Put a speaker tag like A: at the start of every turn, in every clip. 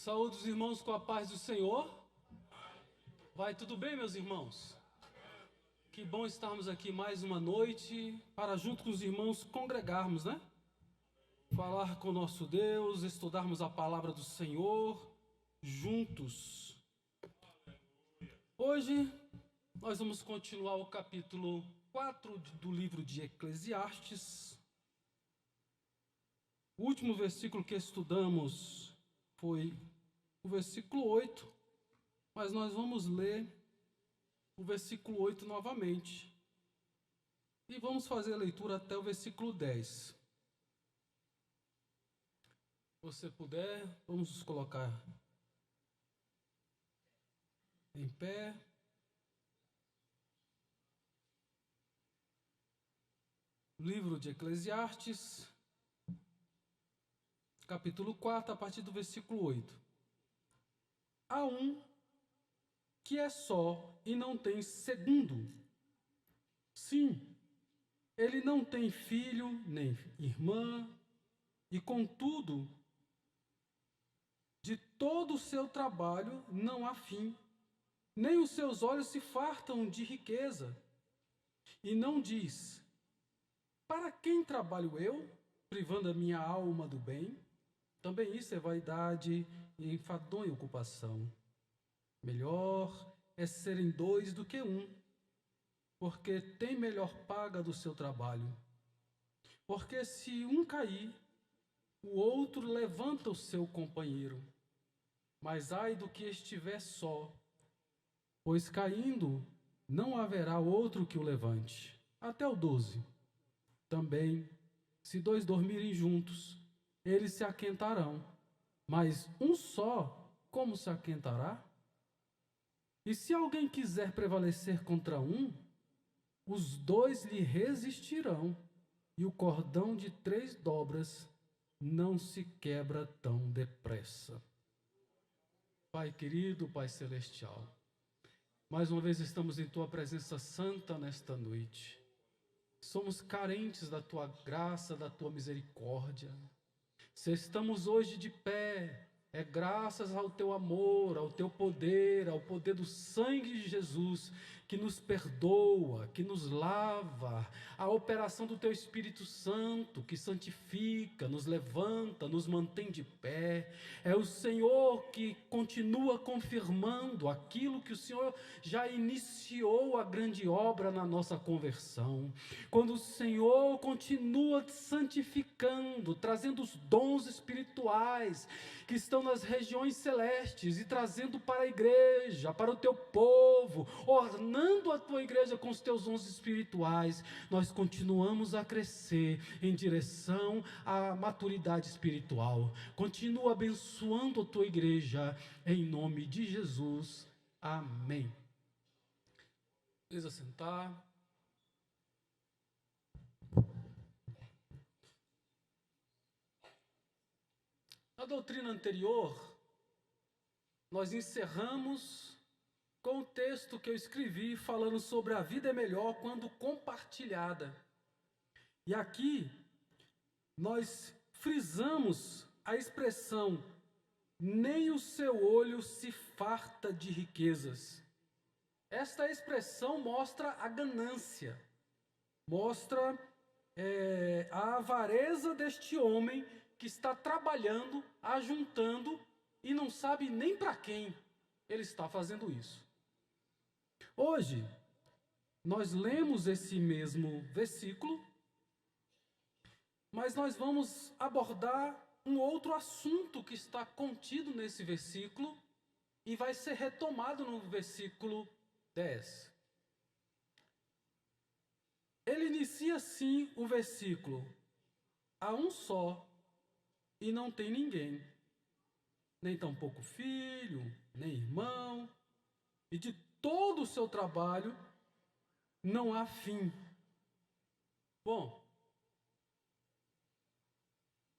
A: Saúde os irmãos com a paz do Senhor. Vai tudo bem, meus irmãos? Que bom estarmos aqui mais uma noite para junto com os irmãos congregarmos, né? Falar com o nosso Deus, estudarmos a palavra do Senhor juntos. Hoje nós vamos continuar o capítulo 4 do livro de Eclesiastes. O último versículo que estudamos foi o versículo 8, mas nós vamos ler o versículo 8 novamente. E vamos fazer a leitura até o versículo 10. Se você puder, vamos nos colocar em pé. Livro de Eclesiastes, capítulo 4, a partir do versículo 8. Há um que é só e não tem segundo. Sim, ele não tem filho nem irmã, e contudo, de todo o seu trabalho não há fim, nem os seus olhos se fartam de riqueza. E não diz: para quem trabalho eu, privando a minha alma do bem? Também isso é vaidade e enfadonha ocupação. Melhor é serem dois do que um, porque tem melhor paga do seu trabalho. Porque se um cair, o outro levanta o seu companheiro. Mas ai do que estiver só, pois caindo não haverá outro que o levante. Até o 12. Também, se dois dormirem juntos, eles se aquentarão, mas um só, como se aquentará? E se alguém quiser prevalecer contra um, os dois lhe resistirão, e o cordão de 3 dobras não se quebra tão depressa. Pai querido, Pai celestial, mais uma vez estamos em Tua presença santa nesta noite. Somos carentes da Tua graça, da Tua misericórdia. Se estamos hoje de pé, é graças ao Teu amor, ao Teu poder, ao poder do sangue de Jesus, que nos perdoa, que nos lava, a operação do Teu Espírito Santo, que santifica, nos levanta, nos mantém de pé. É o Senhor que continua confirmando aquilo que o Senhor já iniciou a grande obra na nossa conversão. Quando o Senhor continua santificando, trazendo os dons espirituais que estão nas regiões celestes e trazendo para a igreja, para o teu povo, ornando a tua igreja com os teus dons espirituais, nós continuamos a crescer em direção à maturidade espiritual. Continua abençoando a tua igreja, em nome de Jesus. Amém. Precisa sentar. Na doutrina anterior, nós encerramos com o texto que eu escrevi falando sobre a vida é melhor quando compartilhada. E aqui nós frisamos a expressão: nem o seu olho se farta de riquezas. Esta expressão mostra a ganância, mostra a avareza deste homem que está trabalhando, ajuntando e não sabe nem para quem ele está fazendo isso. Hoje, nós lemos esse mesmo versículo, mas nós vamos abordar um outro assunto que está contido nesse versículo e vai ser retomado no versículo 10. Ele inicia assim o versículo: há um só e não tem ninguém, nem tampouco filho, nem irmão, e de todo o seu trabalho não há fim. Bom,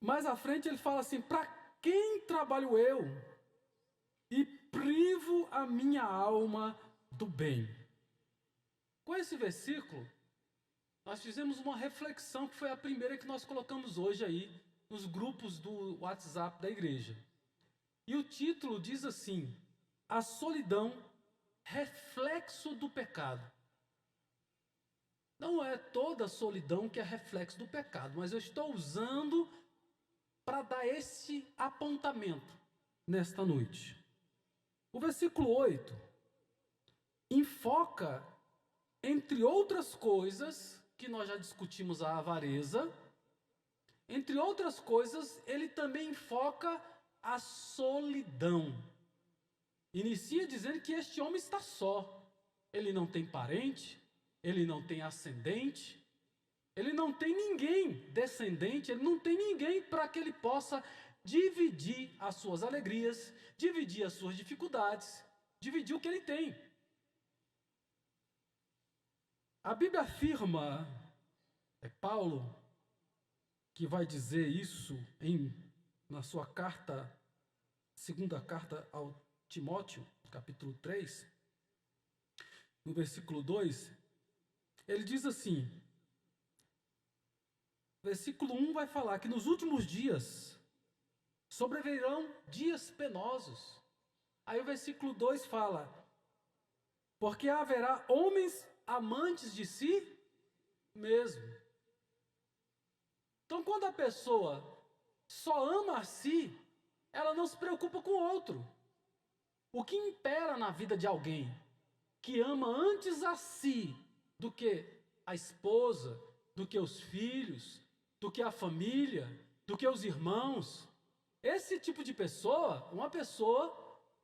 A: mais à frente ele fala assim: para quem trabalho eu e privo a minha alma do bem? Com esse versículo, nós fizemos uma reflexão que foi a primeira que nós colocamos hoje aí nos grupos do WhatsApp da igreja. E o título diz assim: a solidão, reflexo do pecado. Não é toda solidão que é reflexo do pecado, mas eu estou usando para dar esse apontamento nesta noite. O versículo 8 enfoca, entre outras coisas, que nós já discutimos a avareza, entre outras coisas, ele também enfoca a solidão. Inicia dizendo que este homem está só. Ele não tem parente, ele não tem ascendente, ele não tem ninguém descendente, ele não tem ninguém para que ele possa dividir as suas alegrias, dividir as suas dificuldades, dividir o que ele tem. A Bíblia afirma, é Paulo que vai dizer isso na sua carta, segunda carta ao Timóteo, capítulo 3, no versículo 2, ele diz assim, versículo 1 vai falar que nos últimos dias sobrevirão dias penosos. Aí o versículo 2 fala, porque haverá homens amantes de si mesmo. Então, quando a pessoa só ama a si, ela não se preocupa com o outro. O que impera na vida de alguém que ama antes a si do que a esposa, do que os filhos, do que a família, do que os irmãos, esse tipo de pessoa, uma pessoa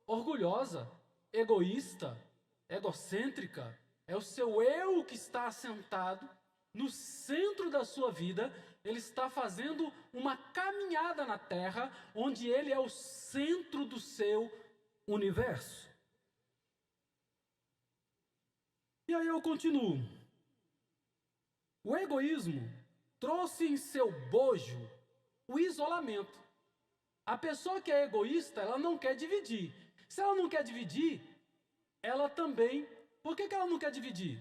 A: orgulhosa, egoísta, egocêntrica, é o seu eu que está assentado no centro da sua vida. Ele está fazendo uma caminhada na terra, onde ele é o centro do seu universo. E aí eu continuo. O egoísmo trouxe em seu bojo o isolamento. A pessoa que é egoísta, ela não quer dividir. Se ela não quer dividir, ela também... Por que ela não quer dividir?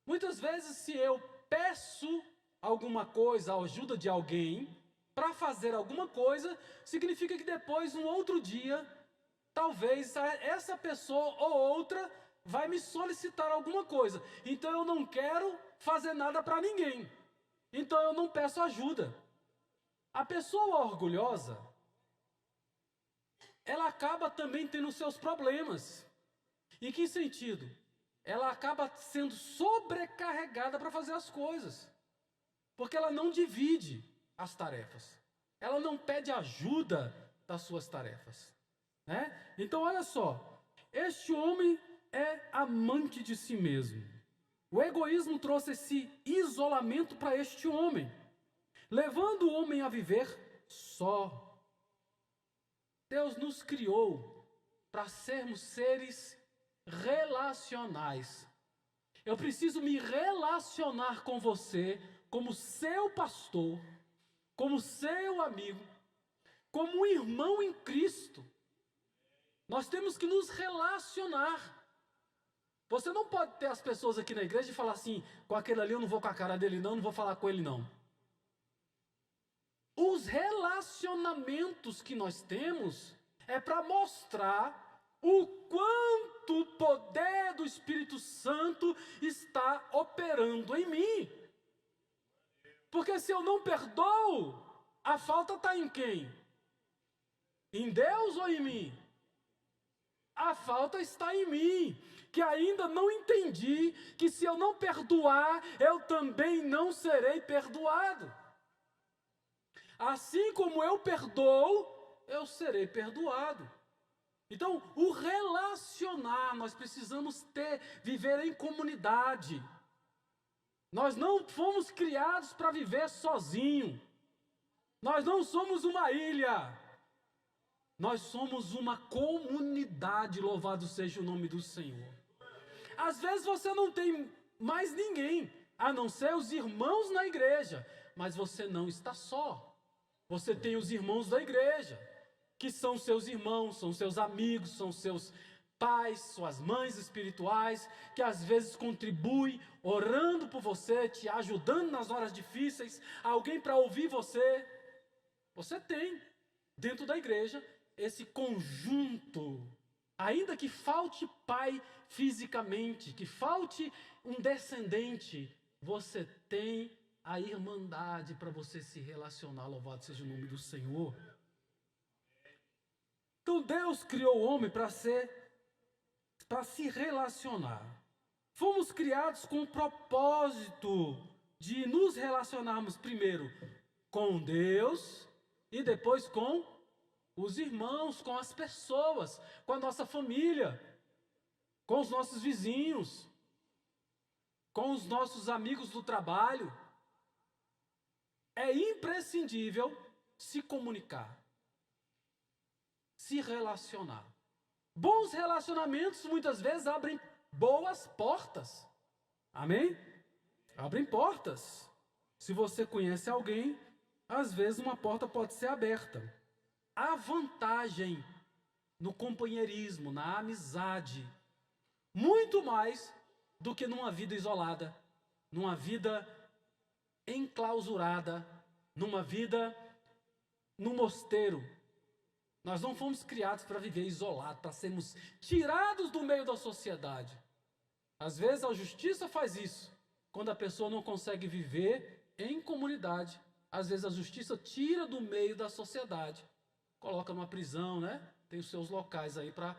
A: Muitas vezes, se eu peço alguma coisa, a ajuda de alguém, para fazer alguma coisa, significa que depois, um outro dia, talvez essa pessoa ou outra vai me solicitar alguma coisa. Então eu não quero fazer nada para ninguém. Então eu não peço ajuda. A pessoa orgulhosa, ela acaba também tendo seus problemas. Em que sentido? Ela acaba sendo sobrecarregada para fazer as coisas. Porque ela não divide as tarefas. Ela não pede ajuda das suas tarefas. Né? Então, olha só. Este homem é amante de si mesmo. O egoísmo trouxe esse isolamento para este homem, levando o homem a viver só. Deus nos criou para sermos seres relacionais. Eu preciso me relacionar com você como seu pastor, como seu amigo, como um irmão em Cristo. Nós temos que nos relacionar. Você não pode ter as pessoas aqui na igreja e falar assim, com aquele ali eu não vou com a cara dele não vou falar com ele não. Os relacionamentos que nós temos é para mostrar o quanto o poder do Espírito Santo está operando em mim. Porque se eu não perdoo, a falta está em quem? Em Deus ou em mim? A falta está em mim, que ainda não entendi que se eu não perdoar, eu também não serei perdoado. Assim como eu perdoo, eu serei perdoado. Então, o relacionar, nós precisamos viver em comunidade. Nós não fomos criados para viver sozinho. Nós não somos uma ilha. Nós somos uma comunidade, louvado seja o nome do Senhor. Às vezes você não tem mais ninguém, a não ser os irmãos na igreja, mas você não está só. Você tem os irmãos da igreja, que são seus irmãos, são seus amigos, são seus pais, suas mães espirituais, que às vezes contribuem, orando por você, te ajudando nas horas difíceis, alguém para ouvir você. Você tem, dentro da igreja, esse conjunto, ainda que falte pai fisicamente, que falte um descendente, você tem a irmandade para você se relacionar, louvado seja o nome do Senhor. Então Deus criou o homem para se relacionar. Fomos criados com o propósito de nos relacionarmos primeiro com Deus e depois com os irmãos, com as pessoas, com a nossa família, com os nossos vizinhos, com os nossos amigos do trabalho. É imprescindível se comunicar, se relacionar. Bons relacionamentos muitas vezes abrem boas portas. Amém? Abrem portas. Se você conhece alguém, às vezes uma porta pode ser aberta. Há vantagem no companheirismo, na amizade, muito mais do que numa vida isolada, numa vida enclausurada, numa vida no mosteiro. Nós não fomos criados para viver isolados, para sermos tirados do meio da sociedade. Às vezes a justiça faz isso, quando a pessoa não consegue viver em comunidade. Às vezes a justiça tira do meio da sociedade, coloca numa prisão, né? Tem os seus locais aí para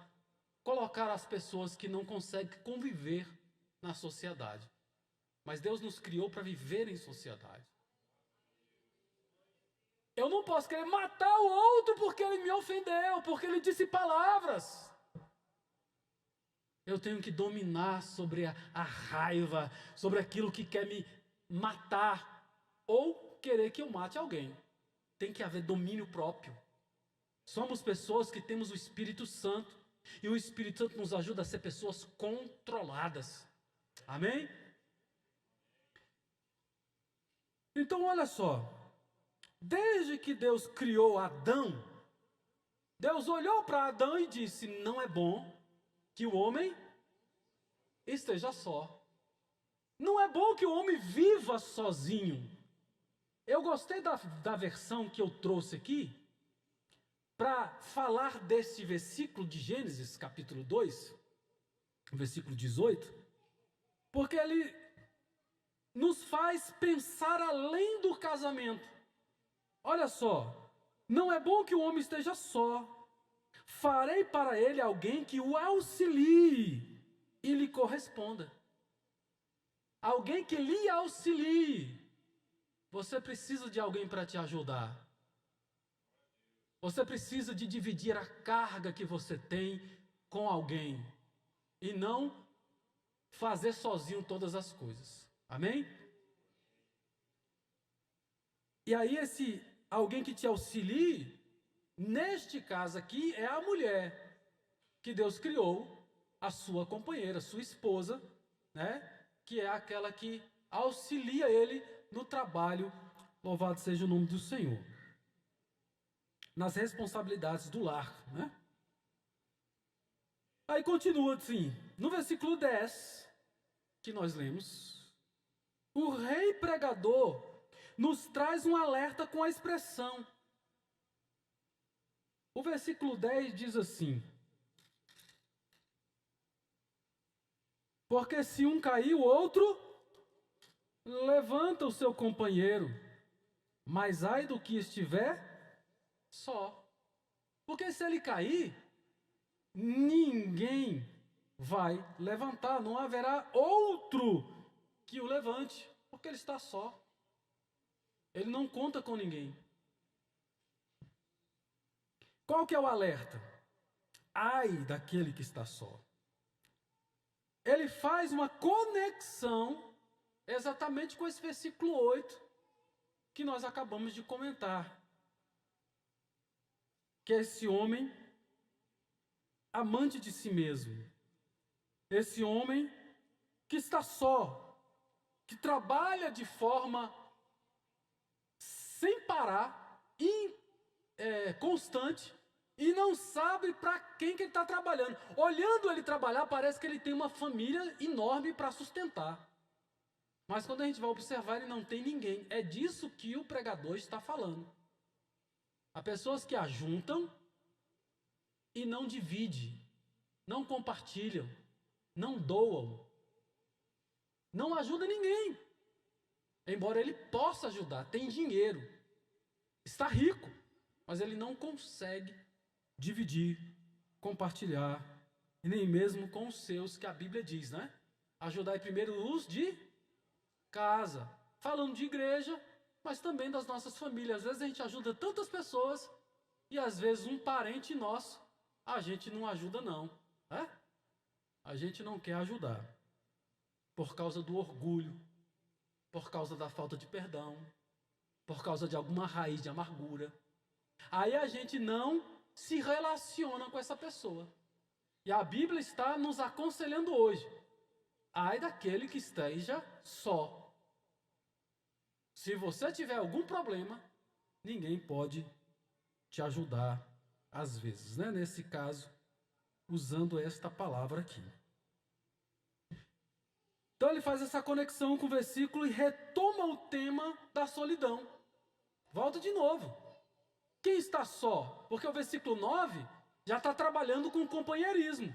A: colocar as pessoas que não conseguem conviver na sociedade. Mas Deus nos criou para viver em sociedade. Eu não posso querer matar o outro porque ele me ofendeu, porque ele disse palavras. Eu tenho que dominar sobre a raiva, sobre aquilo que quer me matar, ou querer que eu mate alguém. Tem que haver domínio próprio. Somos pessoas que temos o Espírito Santo, e o Espírito Santo nos ajuda a ser pessoas controladas. Amém? Então olha só, desde que Deus criou Adão, Deus olhou para Adão e disse: não é bom que o homem esteja só. Não é bom que o homem viva sozinho. Eu gostei da versão que eu trouxe aqui, para falar desse versículo de Gênesis, capítulo 2, versículo 18, porque ele nos faz pensar além do casamento. Olha só, não é bom que o homem esteja só. Farei para ele alguém que o auxilie e lhe corresponda. Alguém que lhe auxilie. Você precisa de alguém para te ajudar. Você precisa de dividir a carga que você tem com alguém. E não fazer sozinho todas as coisas. Amém? E aí esse alguém que te auxilie, neste caso aqui, é a mulher que Deus criou, a sua companheira, sua esposa, né? Que é aquela que auxilia ele no trabalho, louvado seja o nome do Senhor. Nas responsabilidades do lar, né? Aí continua assim, no versículo 10, que nós lemos, o rei pregador nos traz um alerta com a expressão. O versículo 10 diz assim: porque se um cair, o outro levanta o seu companheiro, mas ai do que estiver só. Porque se ele cair, ninguém vai levantar, não haverá outro que o levante, porque ele está só. Ele não conta com ninguém. Qual que é o alerta? Ai daquele que está só. Ele faz uma conexão exatamente com esse versículo 8 que nós acabamos de comentar. Que é esse homem amante de si mesmo. Esse homem que está só, que trabalha de forma sem parar, constante, e não sabe para quem que ele está trabalhando. Olhando ele trabalhar, parece que ele tem uma família enorme para sustentar. Mas quando a gente vai observar, ele não tem ninguém. É disso que o pregador está falando. Há pessoas que ajuntam, e não divide, não compartilham, não doam, não ajuda ninguém. Embora ele possa ajudar, tem dinheiro, está rico, mas ele não consegue dividir, compartilhar, e nem mesmo com os seus, que a Bíblia diz, né? Ajudar primeiro os de casa. Falando de igreja, mas também das nossas famílias. Às vezes a gente ajuda tantas pessoas e às vezes um parente nosso, a gente não ajuda não. Né? A gente não quer ajudar. Por causa do orgulho, por causa da falta de perdão, por causa de alguma raiz de amargura. Aí a gente não se relaciona com essa pessoa. E a Bíblia está nos aconselhando hoje. Ai daquele que esteja só. Se você tiver algum problema, ninguém pode te ajudar, às vezes, né? Nesse caso, usando esta palavra aqui. Então ele faz essa conexão com o versículo e retoma o tema da solidão. Volta de novo. Quem está só? Porque o versículo 9 já está trabalhando com companheirismo.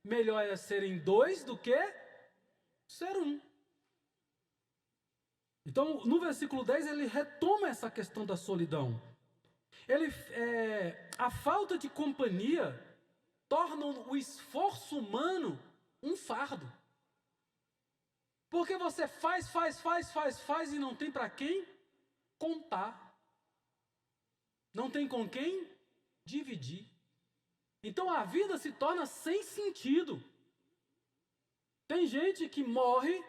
A: Melhor é serem dois do que ser um. Então, no versículo 10, ele retoma essa questão da solidão. A falta de companhia torna o esforço humano um fardo. Porque você faz e não tem para quem contar. Não tem com quem dividir. Então a vida se torna sem sentido. Tem gente que morre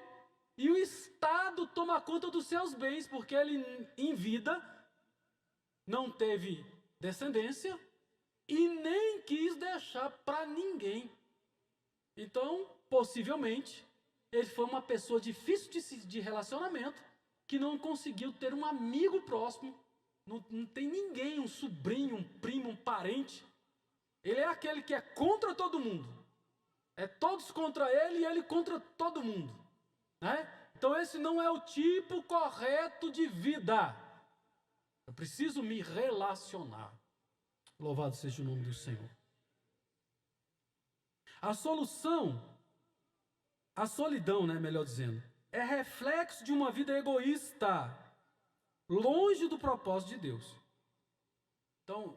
A: e o Estado toma conta dos seus bens, porque ele em vida não teve descendência e nem quis deixar para ninguém. Então, possivelmente, ele foi uma pessoa difícil de relacionamento, que não conseguiu ter um amigo próximo, não tem ninguém, um sobrinho, um primo, um parente. Ele é aquele que é contra todo mundo. É todos contra ele e ele contra todo mundo. Né? Então esse não é o tipo correto de vida. Eu preciso me relacionar. Louvado seja o nome do Senhor. A solução, a solidão, né, melhor dizendo, é reflexo de uma vida egoísta, longe do propósito de Deus. Então,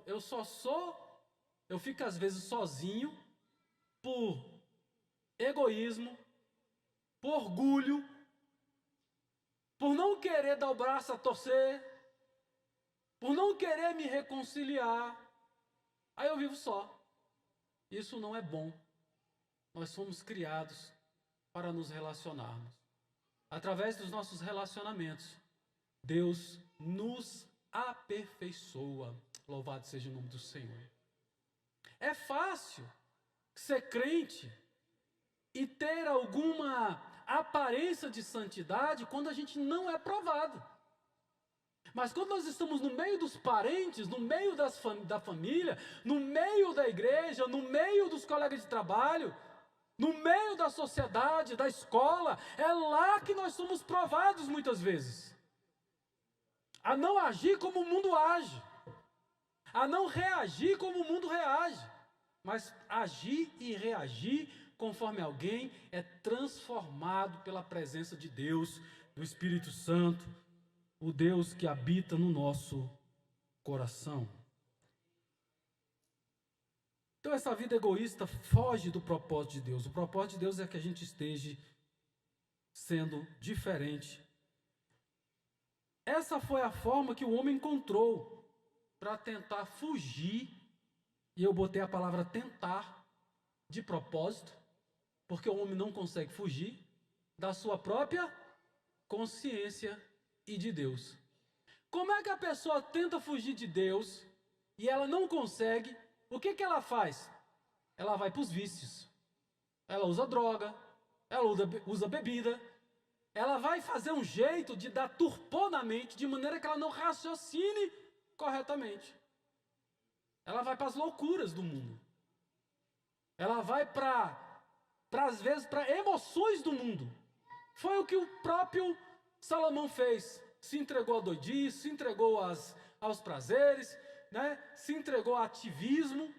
A: eu fico às vezes sozinho por egoísmo, por orgulho, por não querer dar o braço a torcer, por não querer me reconciliar. Aí eu vivo só. Isso não é bom. Nós fomos criados para nos relacionarmos. Através dos nossos relacionamentos, Deus nos aperfeiçoa. Louvado seja o nome do Senhor. É fácil ser crente e ter alguma aparência de santidade quando a gente não é provado. Mas quando nós estamos no meio dos parentes, no meio da família, no meio da igreja, no meio dos colegas de trabalho, no meio da sociedade, da escola, é lá que nós somos provados muitas vezes. A não agir como o mundo age. A não reagir como o mundo reage. Mas agir e reagir conforme alguém é transformado pela presença de Deus, do Espírito Santo, o Deus que habita no nosso coração. Então essa vida egoísta foge do propósito de Deus. O propósito de Deus é que a gente esteja sendo diferente. Essa foi a forma que o homem encontrou para tentar fugir, e eu botei a palavra tentar de propósito, porque o homem não consegue fugir da sua própria consciência e de Deus. Como é que a pessoa tenta fugir de Deus e ela não consegue? O que ela faz? Ela vai para os vícios. Ela usa droga, ela usa bebida. Ela vai fazer um jeito de dar turpor na mente, de maneira que ela não raciocine corretamente. Ela vai para as loucuras do mundo. Ela vai às vezes, para emoções do mundo. Foi o que o próprio Salomão fez. Se entregou à doidice, se entregou aos prazeres, né? Se entregou ao ativismo.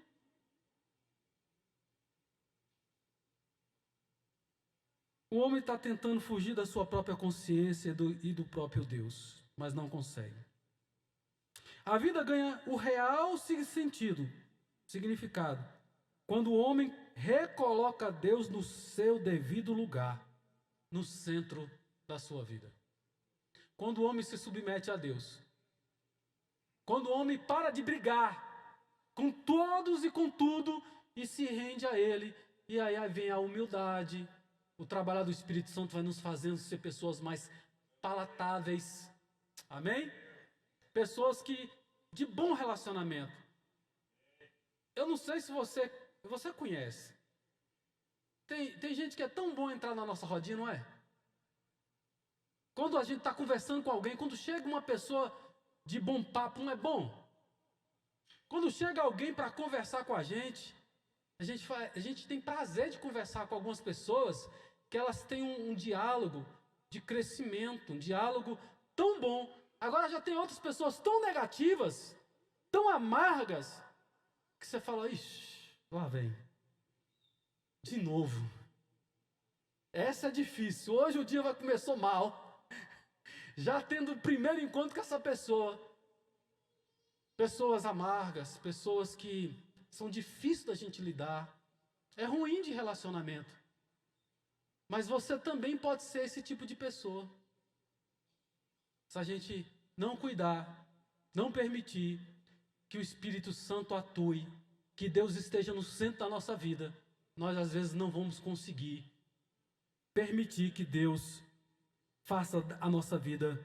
A: O homem está tentando fugir da sua própria consciência e do próprio Deus, mas não consegue. A vida ganha o real sentido, significado, quando o homem recoloca Deus no seu devido lugar, no centro da sua vida. Quando o homem se submete a Deus. Quando o homem para de brigar com todos e com tudo e se rende a Ele. E aí vem a humildade. O trabalho do Espírito Santo vai nos fazendo ser pessoas mais palatáveis. Amém? Pessoas de bom relacionamento. Eu não sei se você conhece. Tem gente que é tão bom entrar na nossa rodinha, não é? Quando a gente está conversando com alguém, quando chega uma pessoa de bom papo, não é bom? Quando chega alguém para conversar com a gente tem prazer de conversar com algumas pessoas que elas têm um diálogo de crescimento, um diálogo tão bom. Agora já tem outras pessoas tão negativas, tão amargas, que você fala, ixi, lá vem. De novo. Essa é difícil. Hoje o dia começou mal. Já tendo o primeiro encontro com essa pessoa. Pessoas amargas, pessoas que são difíceis da gente lidar. É ruim de relacionamento. Mas você também pode ser esse tipo de pessoa. Se a gente não cuidar, não permitir que o Espírito Santo atue, que Deus esteja no centro da nossa vida, nós às vezes não vamos conseguir permitir que Deus faça a nossa vida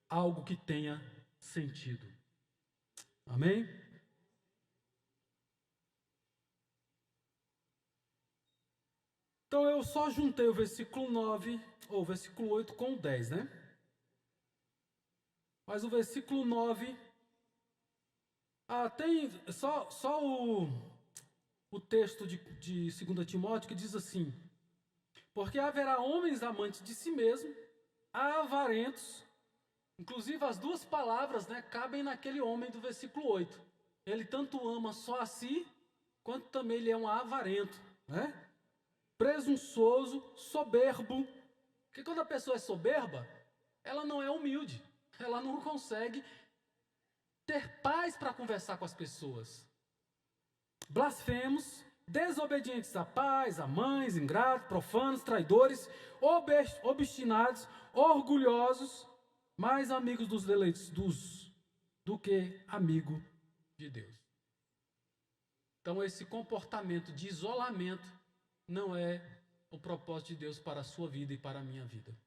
A: algo que tenha sentido. Amém? Então eu só juntei o versículo 9, ou o versículo 8 com o 10, né? Mas o versículo 9, tem só o texto de 2 Timóteo que diz assim: porque haverá homens amantes de si mesmo, avarentos. Inclusive as duas palavras, né, cabem naquele homem do versículo 8. Ele tanto ama só a si, quanto também ele é um avarento, né? Presunçoso, soberbo. Porque quando a pessoa é soberba, ela não é humilde. Ela não consegue ter paz para conversar com as pessoas. Blasfemos, desobedientes a pais, a mães, ingratos, profanos, traidores, obstinados, orgulhosos, mais amigos dos deleites do que amigo de Deus. Então esse comportamento de isolamento não é o propósito de Deus para a sua vida e para a minha vida.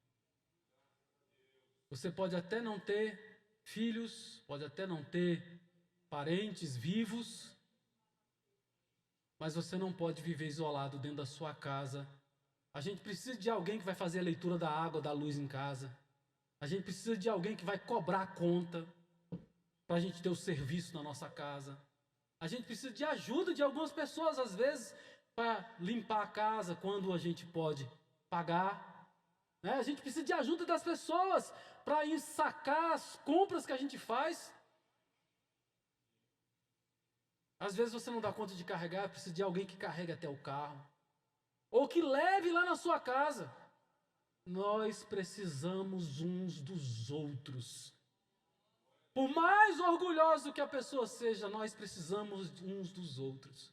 A: Você pode até não ter filhos, pode até não ter parentes vivos, mas você não pode viver isolado dentro da sua casa. A gente precisa de alguém que vai fazer a leitura da água, da luz em casa. A gente precisa de alguém que vai cobrar a conta para a gente ter o serviço na nossa casa. A gente precisa de ajuda de algumas pessoas, às vezes, para limpar a casa quando a gente pode pagar. Né? A gente precisa de ajuda das pessoas para ir sacar as compras que a gente faz. Às vezes você não dá conta de carregar, precisa de alguém que carregue até o carro. Ou que leve lá na sua casa. Nós precisamos uns dos outros. Por mais orgulhoso que a pessoa seja, nós precisamos uns dos outros.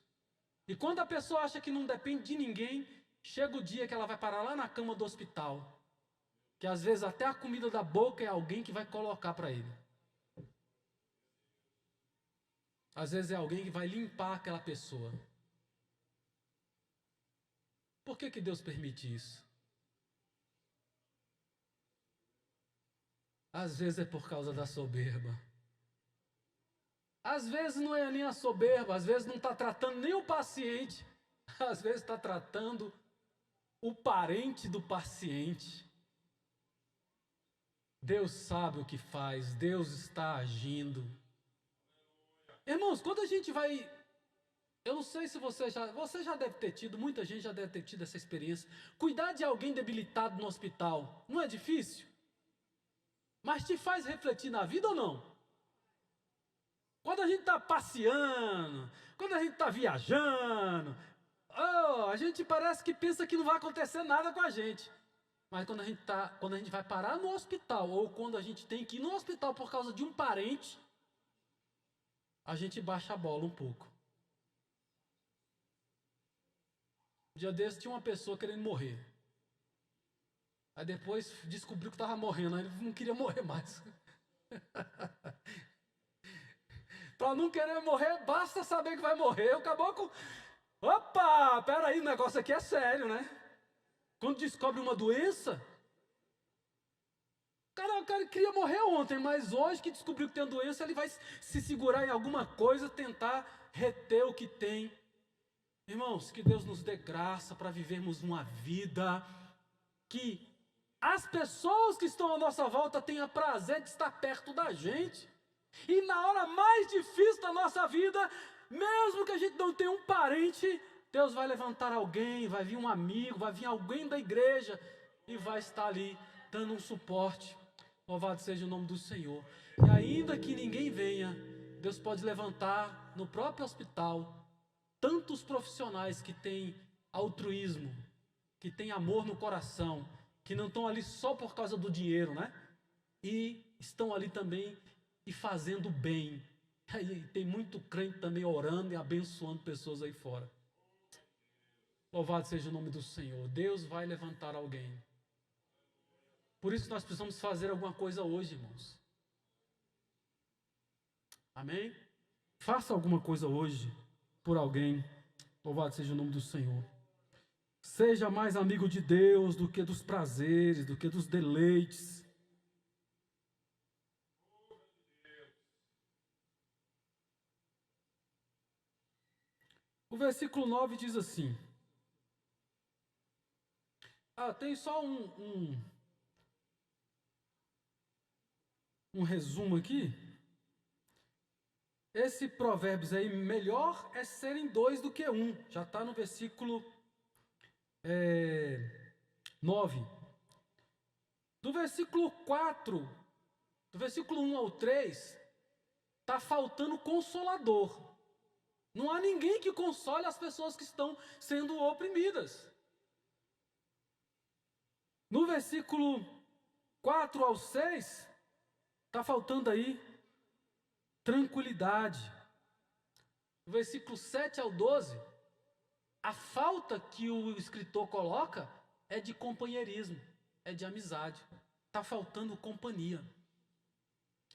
A: E quando a pessoa acha que não depende de ninguém, chega o dia que ela vai parar lá na cama do hospital. Que às vezes até a comida da boca é alguém que vai colocar para ele. Às vezes é alguém que vai limpar aquela pessoa. Por que Deus permite isso? Às vezes é por causa da soberba. Às vezes não é nem a soberba, às vezes não está tratando nem o paciente. Às vezes está tratando o parente do paciente. Deus sabe o que faz, Deus está agindo. Irmãos, quando a gente vai... Eu não sei se você já deve ter tido, muita gente já deve ter tido essa experiência. Cuidar de alguém debilitado no hospital, não é difícil? Mas te faz refletir na vida ou não? Quando a gente está passeando, quando a gente está viajando, Oh, a gente parece que pensa que não vai acontecer nada com a gente. Mas quando a gente vai parar no hospital, ou quando a gente tem que ir no hospital por causa de um parente, a gente baixa a bola um pouco. Um dia desse tinha uma pessoa querendo morrer. Aí depois descobriu que estava morrendo, aí ele não queria morrer mais. Para não querer morrer, basta saber que vai morrer. Acabou com... Opa, peraí, o negócio aqui é sério, né? Quando descobre uma doença, o cara queria morrer ontem, mas hoje que descobriu que tem a doença, ele vai se segurar em alguma coisa, tentar reter o que tem. Irmãos, que Deus nos dê graça para vivermos uma vida que as pessoas que estão à nossa volta tenham prazer de estar perto da gente. E na hora mais difícil da nossa vida, mesmo que a gente não tenha um parente, Deus vai levantar alguém, vai vir um amigo, vai vir alguém da igreja e vai estar ali dando um suporte. Louvado seja o nome do Senhor. E ainda que ninguém venha, Deus pode levantar no próprio hospital tantos profissionais que têm altruísmo, que têm amor no coração, que não estão ali só por causa do dinheiro, né? E estão ali também e fazendo bem. Aí tem muito crente também orando e abençoando pessoas aí fora. Louvado seja o nome do Senhor. Deus vai levantar alguém. Por isso nós precisamos fazer alguma coisa hoje, irmãos. Amém? Faça alguma coisa hoje por alguém. Louvado seja o nome do Senhor. Seja mais amigo de Deus do que dos prazeres, do que dos deleites. O versículo 9 diz assim. Tem só um resumo aqui. Esse provérbios aí, melhor é serem dois do que um. Já está no versículo 9. Do versículo 4, do versículo 1 ao 3, está faltando consolador. Não há ninguém que console as pessoas que estão sendo oprimidas. No versículo 4 ao 6, está faltando aí tranquilidade. No versículo 7 ao 12, a falta que o escritor coloca é de companheirismo, é de amizade. Está faltando companhia.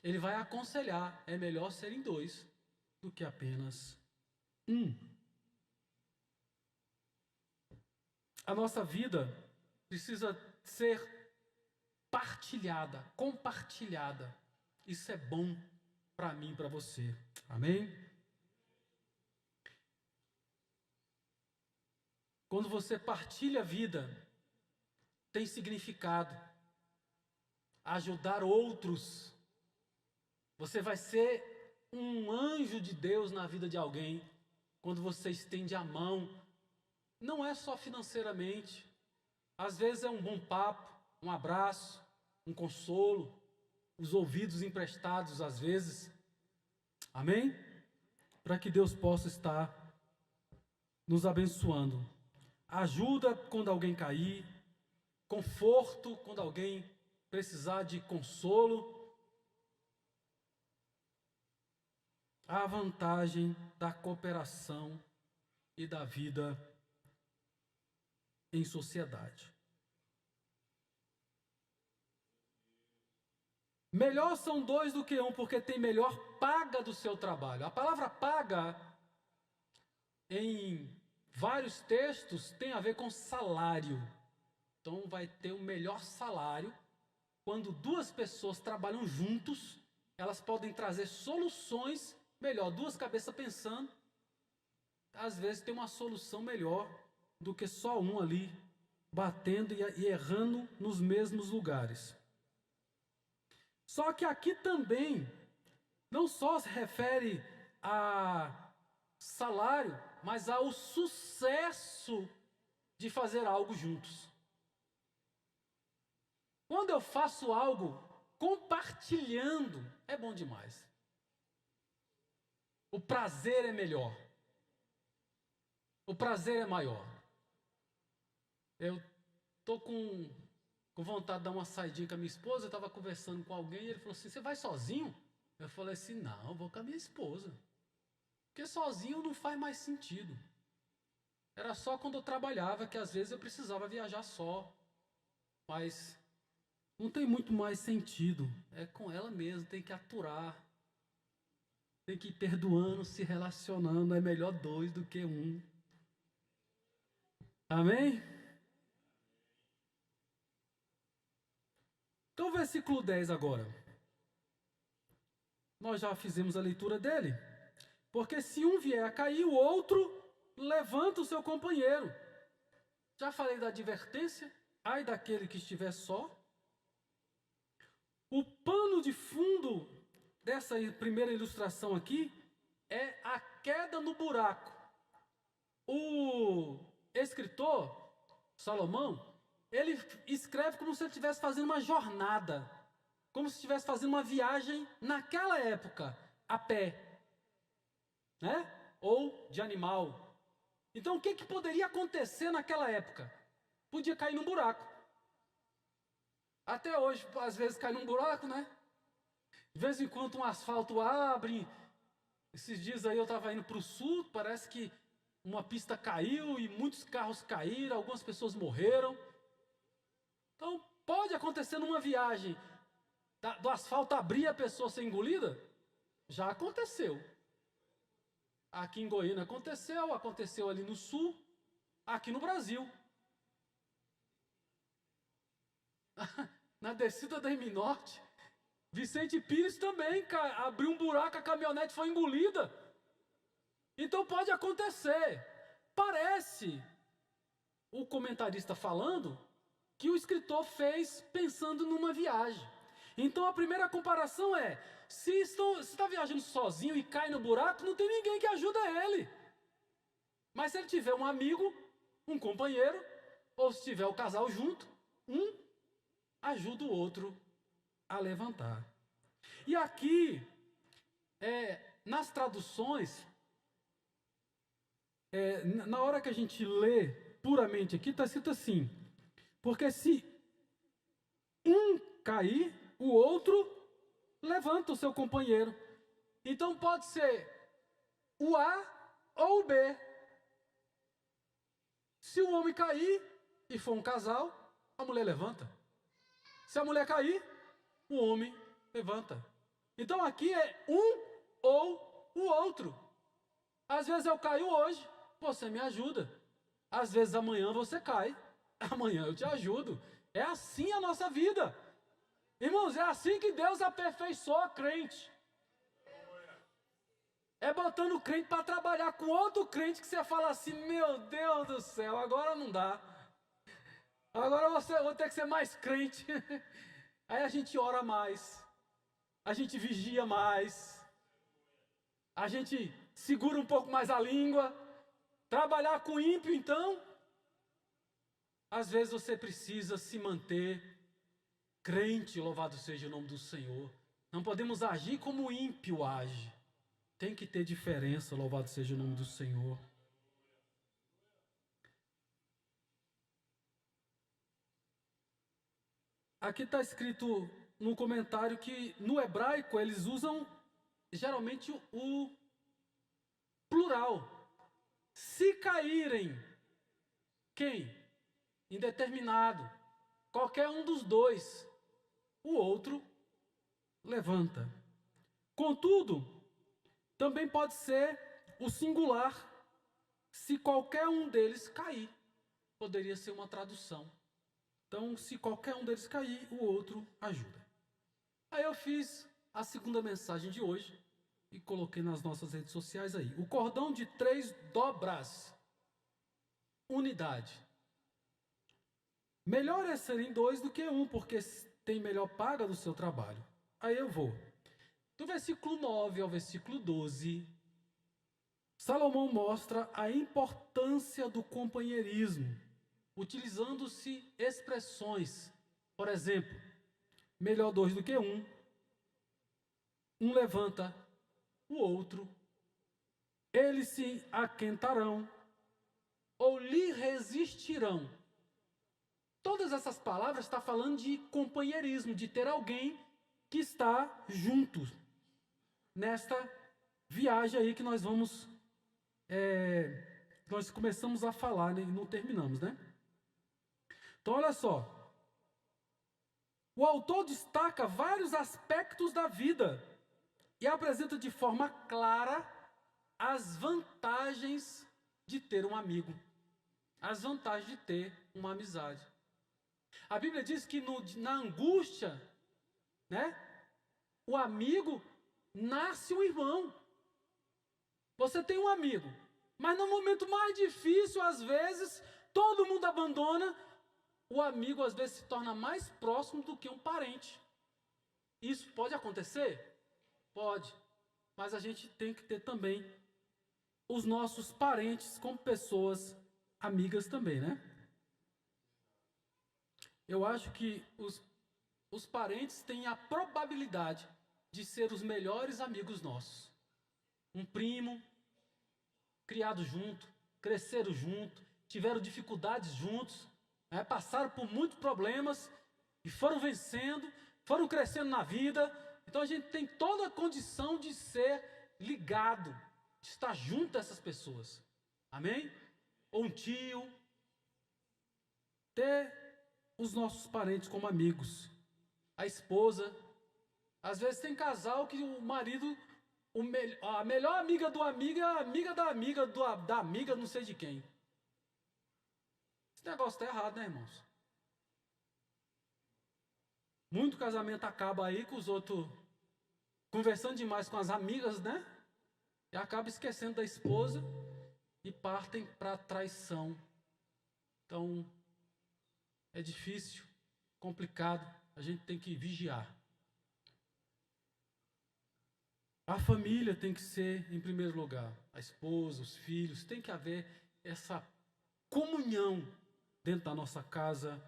A: Ele vai aconselhar, é melhor serem dois do que apenas um. A nossa vida precisa ser partilhada, compartilhada. Isso é bom para mim e para você. Amém? Quando você partilha a vida, tem significado. Ajudar outros. Você vai ser um anjo de Deus na vida de alguém. Quando você estende a mão, não é só financeiramente. Às vezes é um bom papo, um abraço, um consolo, os ouvidos emprestados às vezes. Amém? Para que Deus possa estar nos abençoando. Ajuda quando alguém cair, conforto quando alguém precisar de consolo. A vantagem da cooperação e da vida em sociedade. Melhor são dois do que um, porque tem melhor paga do seu trabalho. A palavra paga, em vários textos, tem a ver com salário. Então vai ter o melhor salário. Quando duas pessoas trabalham juntos, elas podem trazer soluções melhor. Duas cabeças pensando, às vezes tem uma solução melhor do que só um ali batendo e errando nos mesmos lugares. Só que aqui também não só se refere a salário, mas ao sucesso de fazer algo juntos. Quando eu faço algo compartilhando, é bom demais. O prazer é melhor. o prazer é maior. Eu estou com vontade de dar uma saidinha com a minha esposa, eu estava conversando com alguém e ele falou assim, você vai sozinho? Eu falei assim, não, eu vou com a minha esposa. Porque sozinho não faz mais sentido. Era só quando eu trabalhava que às vezes eu precisava viajar só. Mas não tem muito mais sentido. É com ela mesmo, tem que aturar. Tem que ir perdoando, se relacionando. É melhor dois do que um. Amém? Então, o versículo 10 agora. Nós já fizemos a leitura dele. Porque se um vier a cair, o outro levanta o seu companheiro. Já falei da advertência. Ai daquele que estiver só. O pano de fundo dessa primeira ilustração aqui é a queda no buraco. O escritor, Salomão, ele escreve como se ele estivesse fazendo uma jornada, como se estivesse fazendo uma viagem naquela época, a pé, né? Ou de animal. Então o que poderia acontecer naquela época? Podia cair num buraco. Até hoje, às vezes, cai num buraco, né? De vez em quando um asfalto abre. Esses dias aí eu estava indo para o sul, parece que uma pista caiu e muitos carros caíram, algumas pessoas morreram. Então, pode acontecer numa viagem do asfalto abrir e a pessoa ser engolida? Já aconteceu. Aqui em Goiânia aconteceu ali no sul, aqui no Brasil. Na descida da M-Norte, Vicente Pires também abriu um buraco, a caminhonete foi engolida. Então pode acontecer. Parece, o comentarista falando, que o escritor fez pensando numa viagem. Então a primeira comparação é, se está viajando sozinho e cai no buraco, não tem ninguém que ajuda ele. Mas se ele tiver um amigo, um companheiro, ou se tiver o casal junto, um ajuda o outro a levantar. E aqui, nas traduções, na hora que a gente lê puramente aqui, está escrito assim, porque se um cair, o outro levanta o seu companheiro. Então pode ser o A ou o B. Se o homem cair e for um casal, a mulher levanta. Se a mulher cair, o homem levanta. Então aqui é um ou o outro. Às vezes eu caio hoje, você me ajuda. Às vezes amanhã você cai, amanhã eu te ajudo. É assim a nossa vida. Irmãos, é assim que Deus aperfeiçoa a crente. É botando o crente para trabalhar com outro crente que você fala assim, meu Deus do céu, agora não dá. Agora eu vou ter que ser mais crente. Aí a gente ora mais, a gente vigia mais, a gente segura um pouco mais a língua. Trabalhar com ímpio, então, às vezes você precisa se manter crente, louvado seja o nome do Senhor. Não podemos agir como o ímpio age. Tem que ter diferença, louvado seja o nome do Senhor. Aqui está escrito no comentário que no hebraico eles usam geralmente o plural. Se caírem, quem? Indeterminado. Qualquer um dos dois. O outro levanta. Contudo, também pode ser o singular. Se qualquer um deles cair. Poderia ser uma tradução. Então, se qualquer um deles cair, o outro ajuda. Aí eu fiz a segunda mensagem de hoje e coloquei nas nossas redes sociais aí. O cordão de 3 dobras. Unidade. Melhor é serem 2 do que 1, porque tem melhor paga do seu trabalho. Aí eu vou. Do versículo 9 ao versículo 12, Salomão mostra a importância do companheirismo, utilizando-se expressões, por exemplo, melhor 2 do que 1, um levanta o outro, eles se aquentarão, ou lhe resistirão. Todas essas palavras estão falando de companheirismo, de ter alguém que está junto nesta viagem aí que nós vamos, nós começamos a falar, né, e não terminamos, né? Então, olha só. O autor destaca vários aspectos da vida e apresenta de forma clara as vantagens de ter um amigo, as vantagens de ter uma amizade. A Bíblia diz que na angústia, né, o amigo nasce um irmão. Você tem um amigo, mas no momento mais difícil, às vezes, todo mundo abandona, o amigo às vezes se torna mais próximo do que um parente. Isso pode acontecer? Pode. Mas a gente tem que ter também os nossos parentes como pessoas amigas também, né? Eu acho que os parentes têm a probabilidade de ser os melhores amigos nossos. Um primo, criado junto, cresceram junto, tiveram dificuldades juntos, né, passaram por muitos problemas e foram vencendo, foram crescendo na vida. Então a gente tem toda a condição de ser ligado, de estar junto a essas pessoas. Amém? Ou um tio. Ter os nossos parentes como amigos. A esposa. Às vezes tem casal que o marido, a melhor amiga do amigo é a amiga da amiga da amiga não sei de quem. Esse negócio está errado, né, irmãos? Muito casamento acaba aí com os outros conversando demais com as amigas, né? E acaba esquecendo da esposa e partem para a traição. Então, é difícil, complicado, a gente tem que vigiar. A família tem que ser em primeiro lugar. A esposa, os filhos, tem que haver essa comunhão dentro da nossa casa.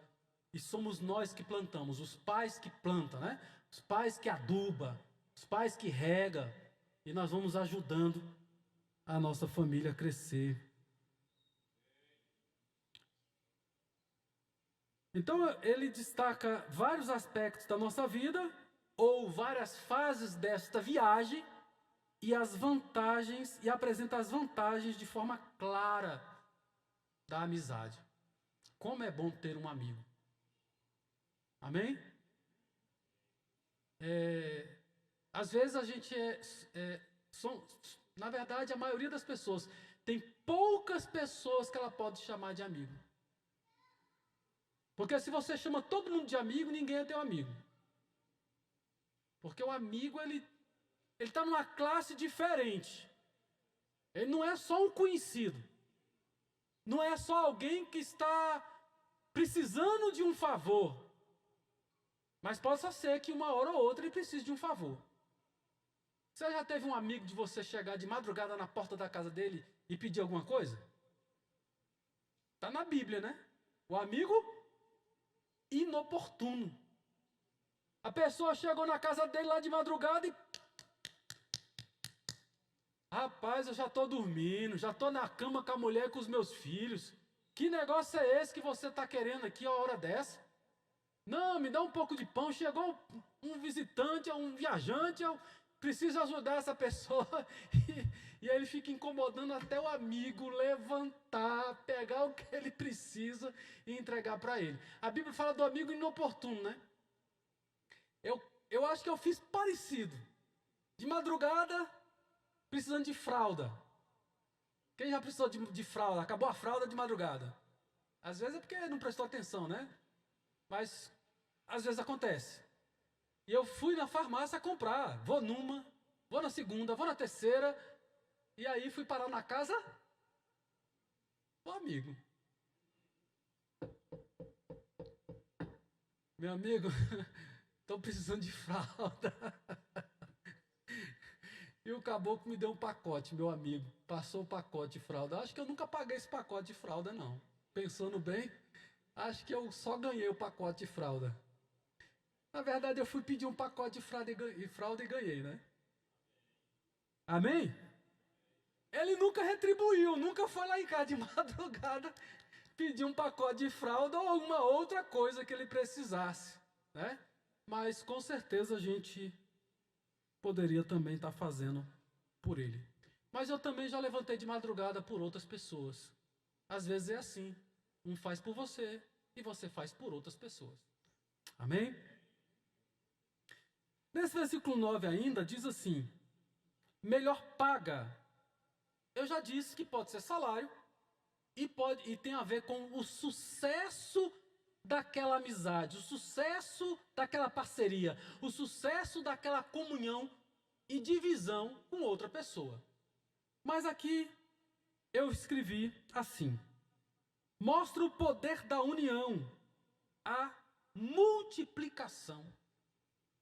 A: E somos nós que plantamos, os pais que plantam, né? Os pais que adubam, os pais que regam. E nós vamos ajudando a nossa família a crescer. Então, ele destaca vários aspectos da nossa vida, ou várias fases desta viagem, e as vantagens, e apresenta as vantagens de forma clara da amizade. Como é bom ter um amigo. Amém? Às vezes a gente na verdade, a maioria das pessoas tem poucas pessoas que ela pode chamar de amigo. Porque se você chama todo mundo de amigo, ninguém é teu amigo. Porque o amigo, ele está numa classe diferente. Ele não é só um conhecido. Não é só alguém que está precisando de um favor. Mas possa ser que uma hora ou outra ele precise de um favor. Você já teve um amigo de você chegar de madrugada na porta da casa dele e pedir alguma coisa? Está na Bíblia, né? O amigo inoportuno. A pessoa chegou na casa dele lá de madrugada e... Rapaz, eu já estou dormindo, já estou na cama com a mulher e com os meus filhos. Que negócio é esse que você está querendo aqui a hora dessa? Não, me dá um pouco de pão. Chegou um visitante, um viajante, eu preciso ajudar essa pessoa. E ele fica incomodando até o amigo levantar, pegar o que ele precisa e entregar para ele. A Bíblia fala do amigo inoportuno, né? Eu acho que eu fiz parecido. De madrugada, precisando de fralda. Quem já precisou de fralda? Acabou a fralda de madrugada. Às vezes é porque não prestou atenção, né? Mas às vezes acontece. E eu fui na farmácia comprar. Vou numa, vou na segunda, vou na terceira. E aí fui parar na casa do amigo. Meu amigo, estou precisando de fralda. E o caboclo me deu um pacote, meu amigo. Passou o pacote de fralda. Acho que eu nunca paguei esse pacote de fralda, não. Pensando bem, acho que eu só ganhei o pacote de fralda. Na verdade, eu fui pedir um pacote de fralda e ganhei, né? Amém? Ele nunca retribuiu, nunca foi lá em casa de madrugada pedir um pacote de fralda ou alguma outra coisa que ele precisasse, né? Mas com certeza a gente poderia também estar fazendo por ele. Mas eu também já levantei de madrugada por outras pessoas. Às vezes é assim, um faz por você e você faz por outras pessoas. Amém? Nesse versículo 9 ainda diz assim: melhor paga. Eu já disse que pode ser salário e tem a ver com o sucesso daquela amizade, o sucesso daquela parceria, o sucesso daquela comunhão e divisão com outra pessoa. Mas aqui eu escrevi assim: mostra o poder da união, a multiplicação.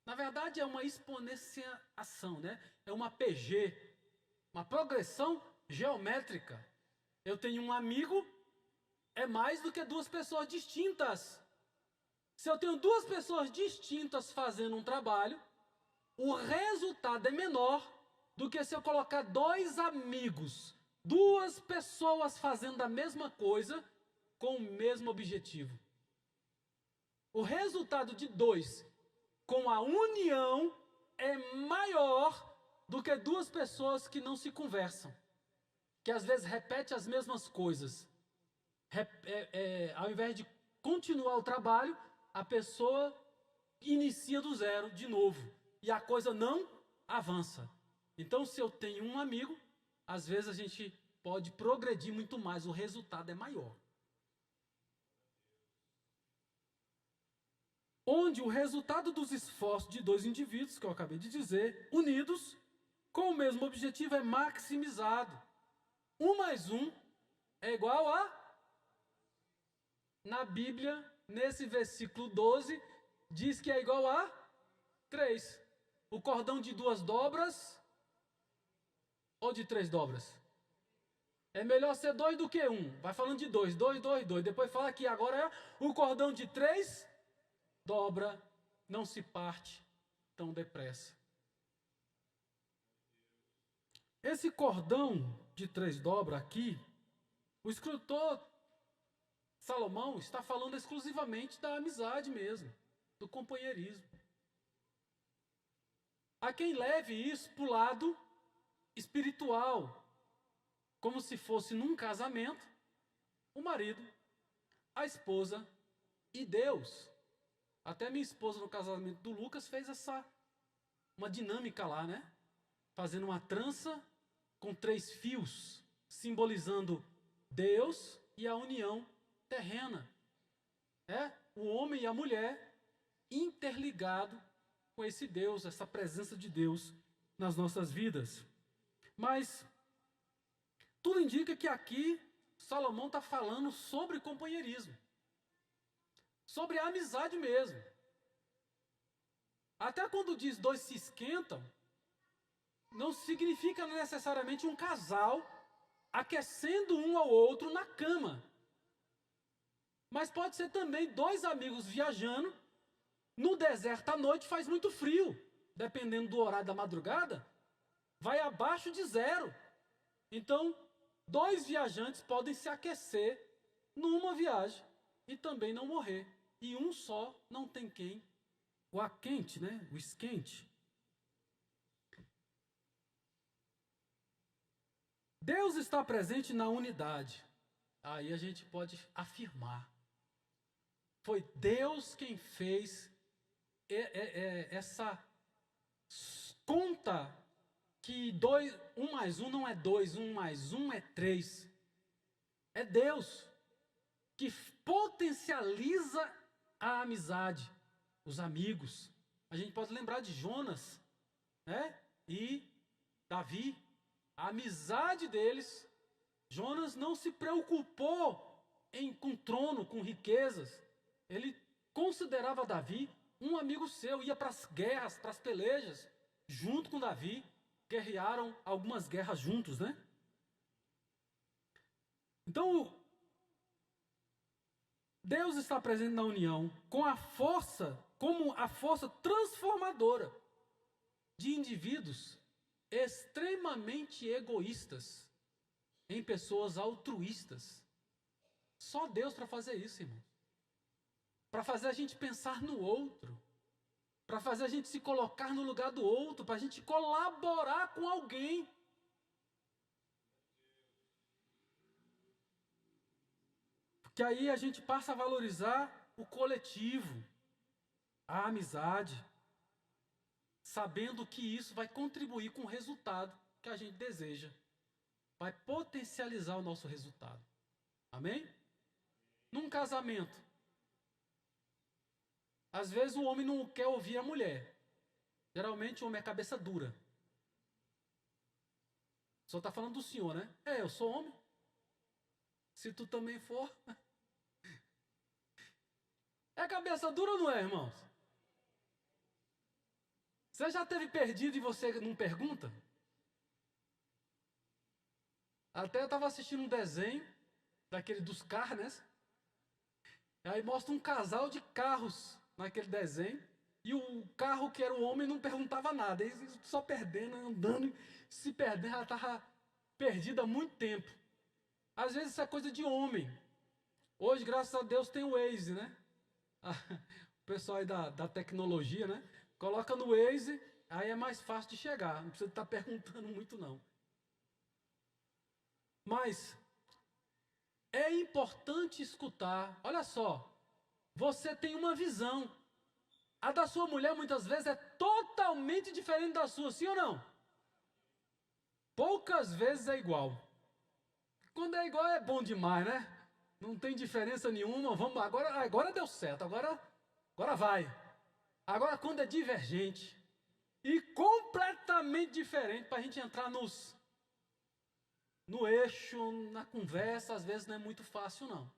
A: Na verdade é uma exponenciação, né? É uma PG, uma progressão geométrica. Eu tenho um amigo, é mais do que duas pessoas distintas. Se eu tenho duas pessoas distintas fazendo um trabalho, o resultado é menor do que se eu colocar dois amigos, duas pessoas fazendo a mesma coisa com o mesmo objetivo. O resultado de dois com a união é maior do que duas pessoas que não se conversam, que às vezes repetem as mesmas coisas. Ao invés de continuar o trabalho, a pessoa inicia do zero de novo e a coisa não avança. Então, se eu tenho um amigo, às vezes a gente pode progredir muito mais, o resultado é maior. Onde o resultado dos esforços de dois indivíduos, que eu acabei de dizer, unidos, com o mesmo objetivo, é maximizado. 1 mais 1 é igual a... Na Bíblia, nesse versículo 12, diz que é igual a 3. O cordão de 2 dobras ou de 3 dobras? É melhor ser 2 do que 1. Vai falando de 2, 2, 2, 2. Depois fala que agora é o cordão de 3 dobra, não se parte tão depressa. Esse cordão de 3 dobra aqui, o escritor Salomão está falando exclusivamente da amizade mesmo, do companheirismo. Há quem leve isso para o lado espiritual, como se fosse num casamento, o marido, a esposa e Deus. Até minha esposa no casamento do Lucas fez uma dinâmica lá, né? Fazendo uma trança com 3 fios, simbolizando Deus e a união terrena. O homem e a mulher interligado com esse Deus, essa presença de Deus nas nossas vidas. Mas tudo indica que aqui Salomão está falando sobre companheirismo, sobre a amizade mesmo. Até quando diz 2 se esquentam, não significa necessariamente um casal aquecendo um ao outro na cama. Mas pode ser também 2 amigos viajando, no deserto à noite faz muito frio, dependendo do horário da madrugada, vai abaixo de 0. Então, 2 viajantes podem se aquecer numa viagem e também não morrer. E um só não tem quem o aquente, né? O esquente. Deus está presente na unidade. Aí a gente pode afirmar. Foi Deus quem fez essa conta que 1 mais 1 não é 2, 1 mais 1 é 3. É Deus que potencializa a amizade, os amigos. A gente pode lembrar de Jonas, né? E Davi, a amizade deles. Jonas não se preocupou com trono, com riquezas. Ele considerava Davi um amigo seu, ia para as guerras, para as pelejas, junto com Davi, guerrearam algumas guerras juntos, né? Então, Deus está presente na união com a força, como a força transformadora de indivíduos extremamente egoístas, em pessoas altruístas. Só Deus para fazer isso, irmão. Para fazer a gente pensar no outro. Para fazer a gente se colocar no lugar do outro. Para a gente colaborar com alguém. Porque aí a gente passa a valorizar o coletivo, a amizade, sabendo que isso vai contribuir com o resultado que a gente deseja. Vai potencializar o nosso resultado. Amém? Num casamento, às vezes o homem não quer ouvir a mulher. Geralmente o homem é cabeça dura. O senhor está falando do senhor, né? Eu sou homem. Se tu também for. É cabeça dura ou não é, irmãos? Você já teve perdido e você não pergunta? Até eu estava assistindo um desenho, daquele dos carros, né? Aí mostra um casal de carros naquele desenho, e o carro que era o homem não perguntava nada, ele só perdendo, andando, se perdendo, ela estava perdida há muito tempo. Às vezes isso é coisa de homem. Hoje, graças a Deus, tem o Waze, né? O pessoal aí da tecnologia, né? Coloca no Waze, aí é mais fácil de chegar, não precisa estar perguntando muito não. Mas é importante escutar. Olha só, você tem uma visão. A da sua mulher muitas vezes é totalmente diferente da sua, sim ou não? Poucas vezes é igual. Quando é igual é bom demais, né? Não tem diferença nenhuma. Vamos, agora deu certo, agora vai. Agora quando é divergente e completamente diferente, para a gente entrar no eixo, na conversa, às vezes não é muito fácil não.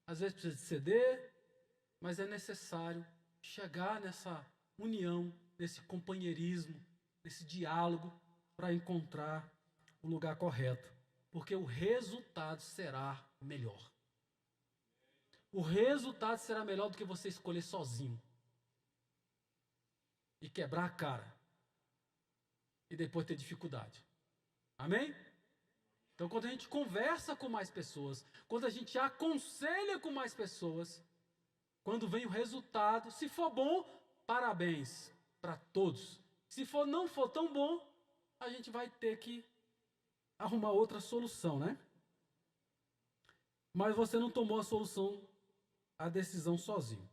A: Às vezes precisa de ceder, mas é necessário chegar nessa união, nesse companheirismo, nesse diálogo, para encontrar o lugar correto. Porque o resultado será melhor. O resultado será melhor do que você escolher sozinho. E quebrar a cara. E depois ter dificuldade. Amém? Então, quando a gente conversa com mais pessoas, quando a gente aconselha com mais pessoas, quando vem o resultado, se for bom, parabéns para todos. Se não for tão bom, a gente vai ter que arrumar outra solução, né? Mas você não tomou a solução, a decisão sozinho.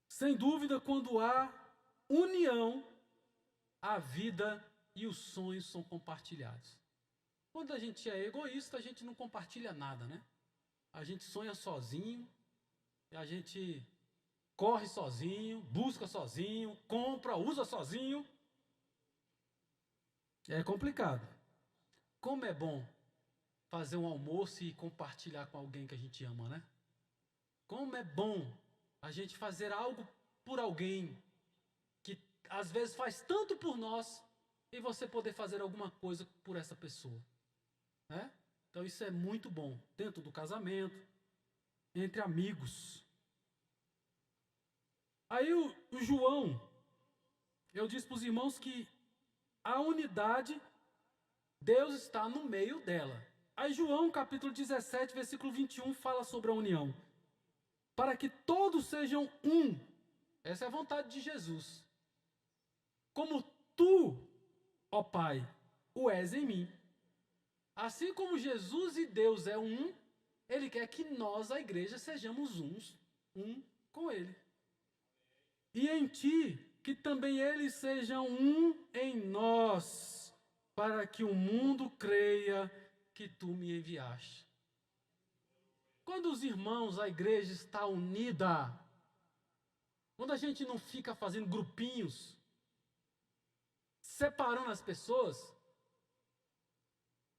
A: Sem dúvida, quando há união, a vida e os sonhos são compartilhados. Quando a gente é egoísta, a gente não compartilha nada, né? A gente sonha sozinho, a gente corre sozinho, busca sozinho, compra, usa sozinho. É complicado. Como é bom fazer um almoço e compartilhar com alguém que a gente ama, né? Como é bom a gente fazer algo por alguém que às vezes faz tanto por nós e você poder fazer alguma coisa por essa pessoa, né? Então isso é muito bom, dentro do casamento, entre amigos. Aí o João, eu disse para os irmãos que a unidade, Deus está no meio dela. Aí João, capítulo 17, versículo 21, fala sobre a união. Para que todos sejam um. Essa é a vontade de Jesus. Como tu, ó Pai, o és em mim. Assim como Jesus e Deus é um, Ele quer que nós, a igreja, sejamos um com Ele. E em ti, que também eles sejam um em nós, para que o mundo creia que tu me enviaste. Quando os irmãos, a igreja está unida, quando a gente não fica fazendo grupinhos, separando as pessoas.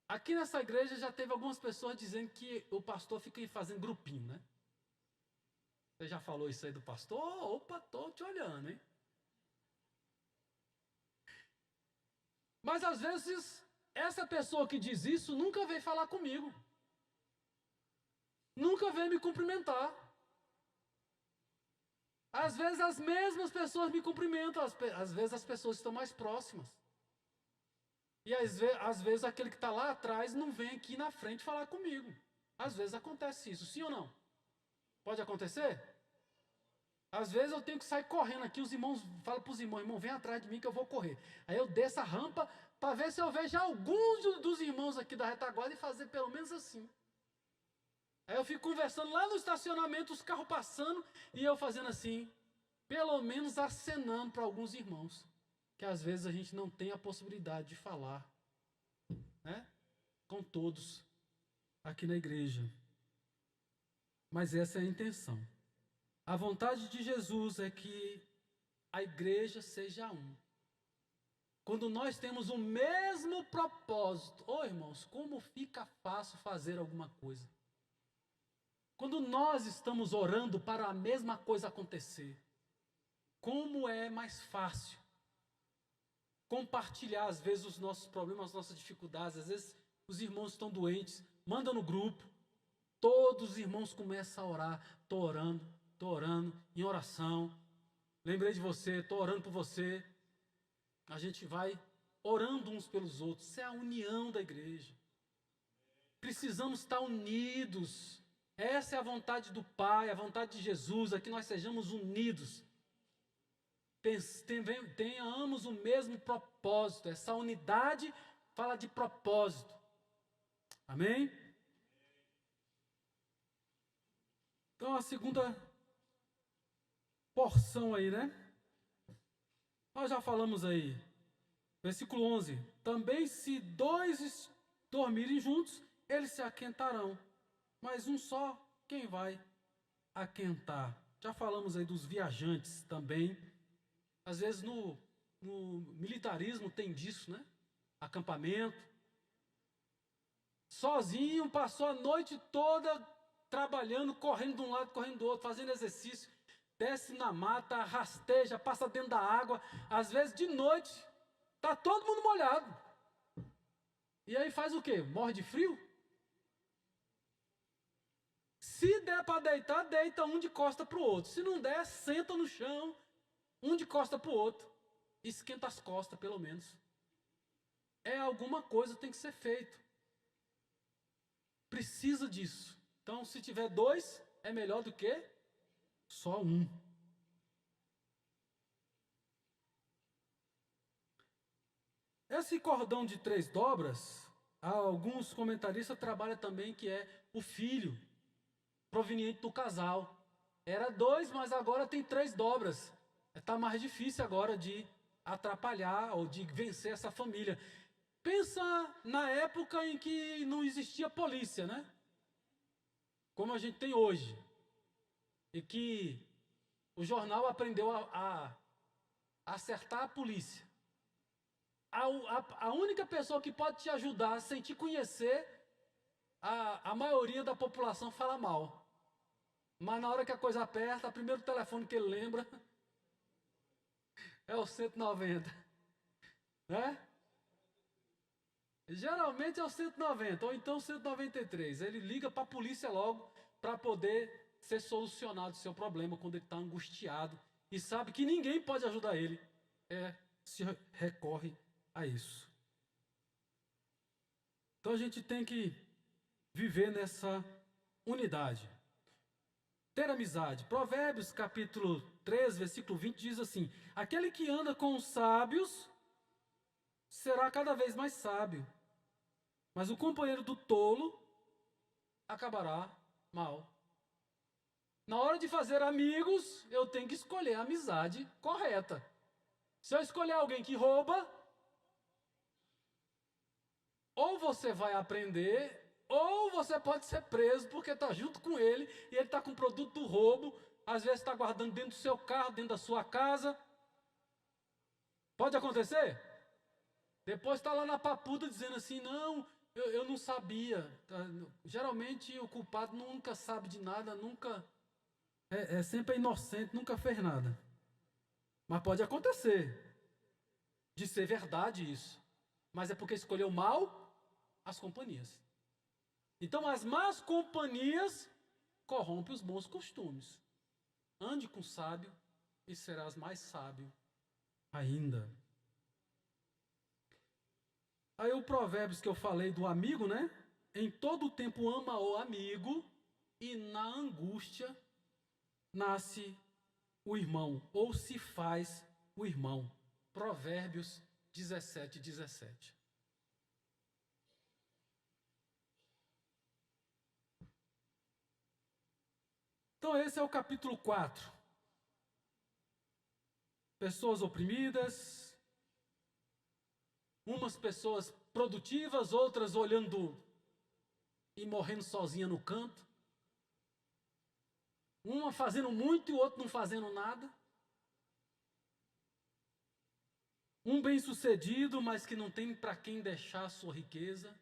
A: Aqui nessa igreja já teve algumas pessoas dizendo que o pastor fica fazendo grupinho, né? Você já falou isso aí do pastor? Opa, tô te olhando, hein? Mas às vezes, essa pessoa que diz isso nunca veio falar comigo. Nunca veio me cumprimentar. Às vezes as mesmas pessoas me cumprimentam, às vezes as pessoas estão mais próximas. E às vezes aquele que está lá atrás não vem aqui na frente falar comigo. Às vezes acontece isso, sim ou não? Pode acontecer? Às vezes eu tenho que sair correndo aqui, os irmãos falam para os irmãos, irmão, vem atrás de mim que eu vou correr. Aí eu desço a rampa para ver se eu vejo alguns dos irmãos aqui da retaguarda e fazer pelo menos assim. Aí eu fico conversando lá no estacionamento, os carros passando e eu fazendo assim, pelo menos acenando para alguns irmãos, que às vezes a gente não tem a possibilidade de falar, né, com todos aqui na igreja. Mas essa é a intenção. A vontade de Jesus é que a igreja seja um. Quando nós temos o mesmo propósito, irmãos, como fica fácil fazer alguma coisa. Quando nós estamos orando para a mesma coisa acontecer, como é mais fácil compartilhar, às vezes, os nossos problemas, as nossas dificuldades. Às vezes, os irmãos estão doentes, manda no grupo, todos os irmãos começam a orar. Estou orando, em oração. Lembrei de você, estou orando por você. A gente vai orando uns pelos outros. Isso é a união da igreja. Precisamos estar unidos. Essa é a vontade do Pai, a vontade de Jesus, é que nós sejamos unidos. Tenhamos o mesmo propósito. Essa unidade fala de propósito. Amém? Então, a segunda porção aí, né? Nós já falamos aí. Versículo 11. Também se dois dormirem juntos, eles se aquentarão. Mas um só, quem vai aquentar? Já falamos aí dos viajantes também. Às vezes no militarismo tem disso, né? Acampamento. Sozinho, passou a noite toda trabalhando, correndo de um lado, correndo do outro, fazendo exercício. Desce na mata, rasteja, passa dentro da água. Às vezes de noite, tá todo mundo molhado. E aí faz o quê? Morre de frio? Se der para deitar, deita um de costa para o outro. Se não der, senta no chão, um de costa para o outro. Esquenta as costas, pelo menos. Alguma coisa tem que ser feito. Precisa disso. Então, se tiver dois, é melhor do que só um. Esse cordão de 3 dobras, alguns comentaristas trabalham também que é o filho proveniente do casal. Era 2, mas agora tem 3 dobras. Está mais difícil agora de atrapalhar ou de vencer essa família. Pensa na época em que não existia polícia, né? Como a gente tem hoje. E que o jornal aprendeu a acertar a polícia. A única pessoa que pode te ajudar sem te conhecer, a maioria da população fala mal. Mas na hora que a coisa aperta, o primeiro telefone que ele lembra é o 190. Né? Geralmente é o 190, ou então o 193. Ele liga para a polícia logo para poder ser solucionado o seu problema quando ele está angustiado e sabe que ninguém pode ajudar ele. Se recorre a isso. Então a gente tem que viver nessa unidade. Ter amizade. Provérbios capítulo 3, versículo 20 diz assim: aquele que anda com os sábios será cada vez mais sábio, mas o companheiro do tolo acabará mal. Na hora de fazer amigos, eu tenho que escolher a amizade correta. Se eu escolher alguém que rouba, ou você vai aprender, ou você pode ser preso porque está junto com ele e ele está com o produto do roubo, às vezes está guardando dentro do seu carro, dentro da sua casa. Pode acontecer? Depois está lá na papuda dizendo assim, não, eu não sabia. Geralmente o culpado nunca sabe de nada, nunca sempre inocente, nunca fez nada. Mas pode acontecer de ser verdade isso. Mas é porque escolheu mal as companhias. Então as más companhias corrompem os bons costumes. Ande com sábio e serás mais sábio ainda. Aí o Provérbios que eu falei do amigo, né? Em todo o tempo ama o amigo, e na angústia nasce o irmão, ou se faz o irmão. Provérbios 17, 17. Então esse é o capítulo 4. Pessoas oprimidas, umas pessoas produtivas, outras olhando e morrendo sozinha no canto. Uma fazendo muito e o outro não fazendo nada. Um bem-sucedido, mas que não tem para quem deixar a sua riqueza.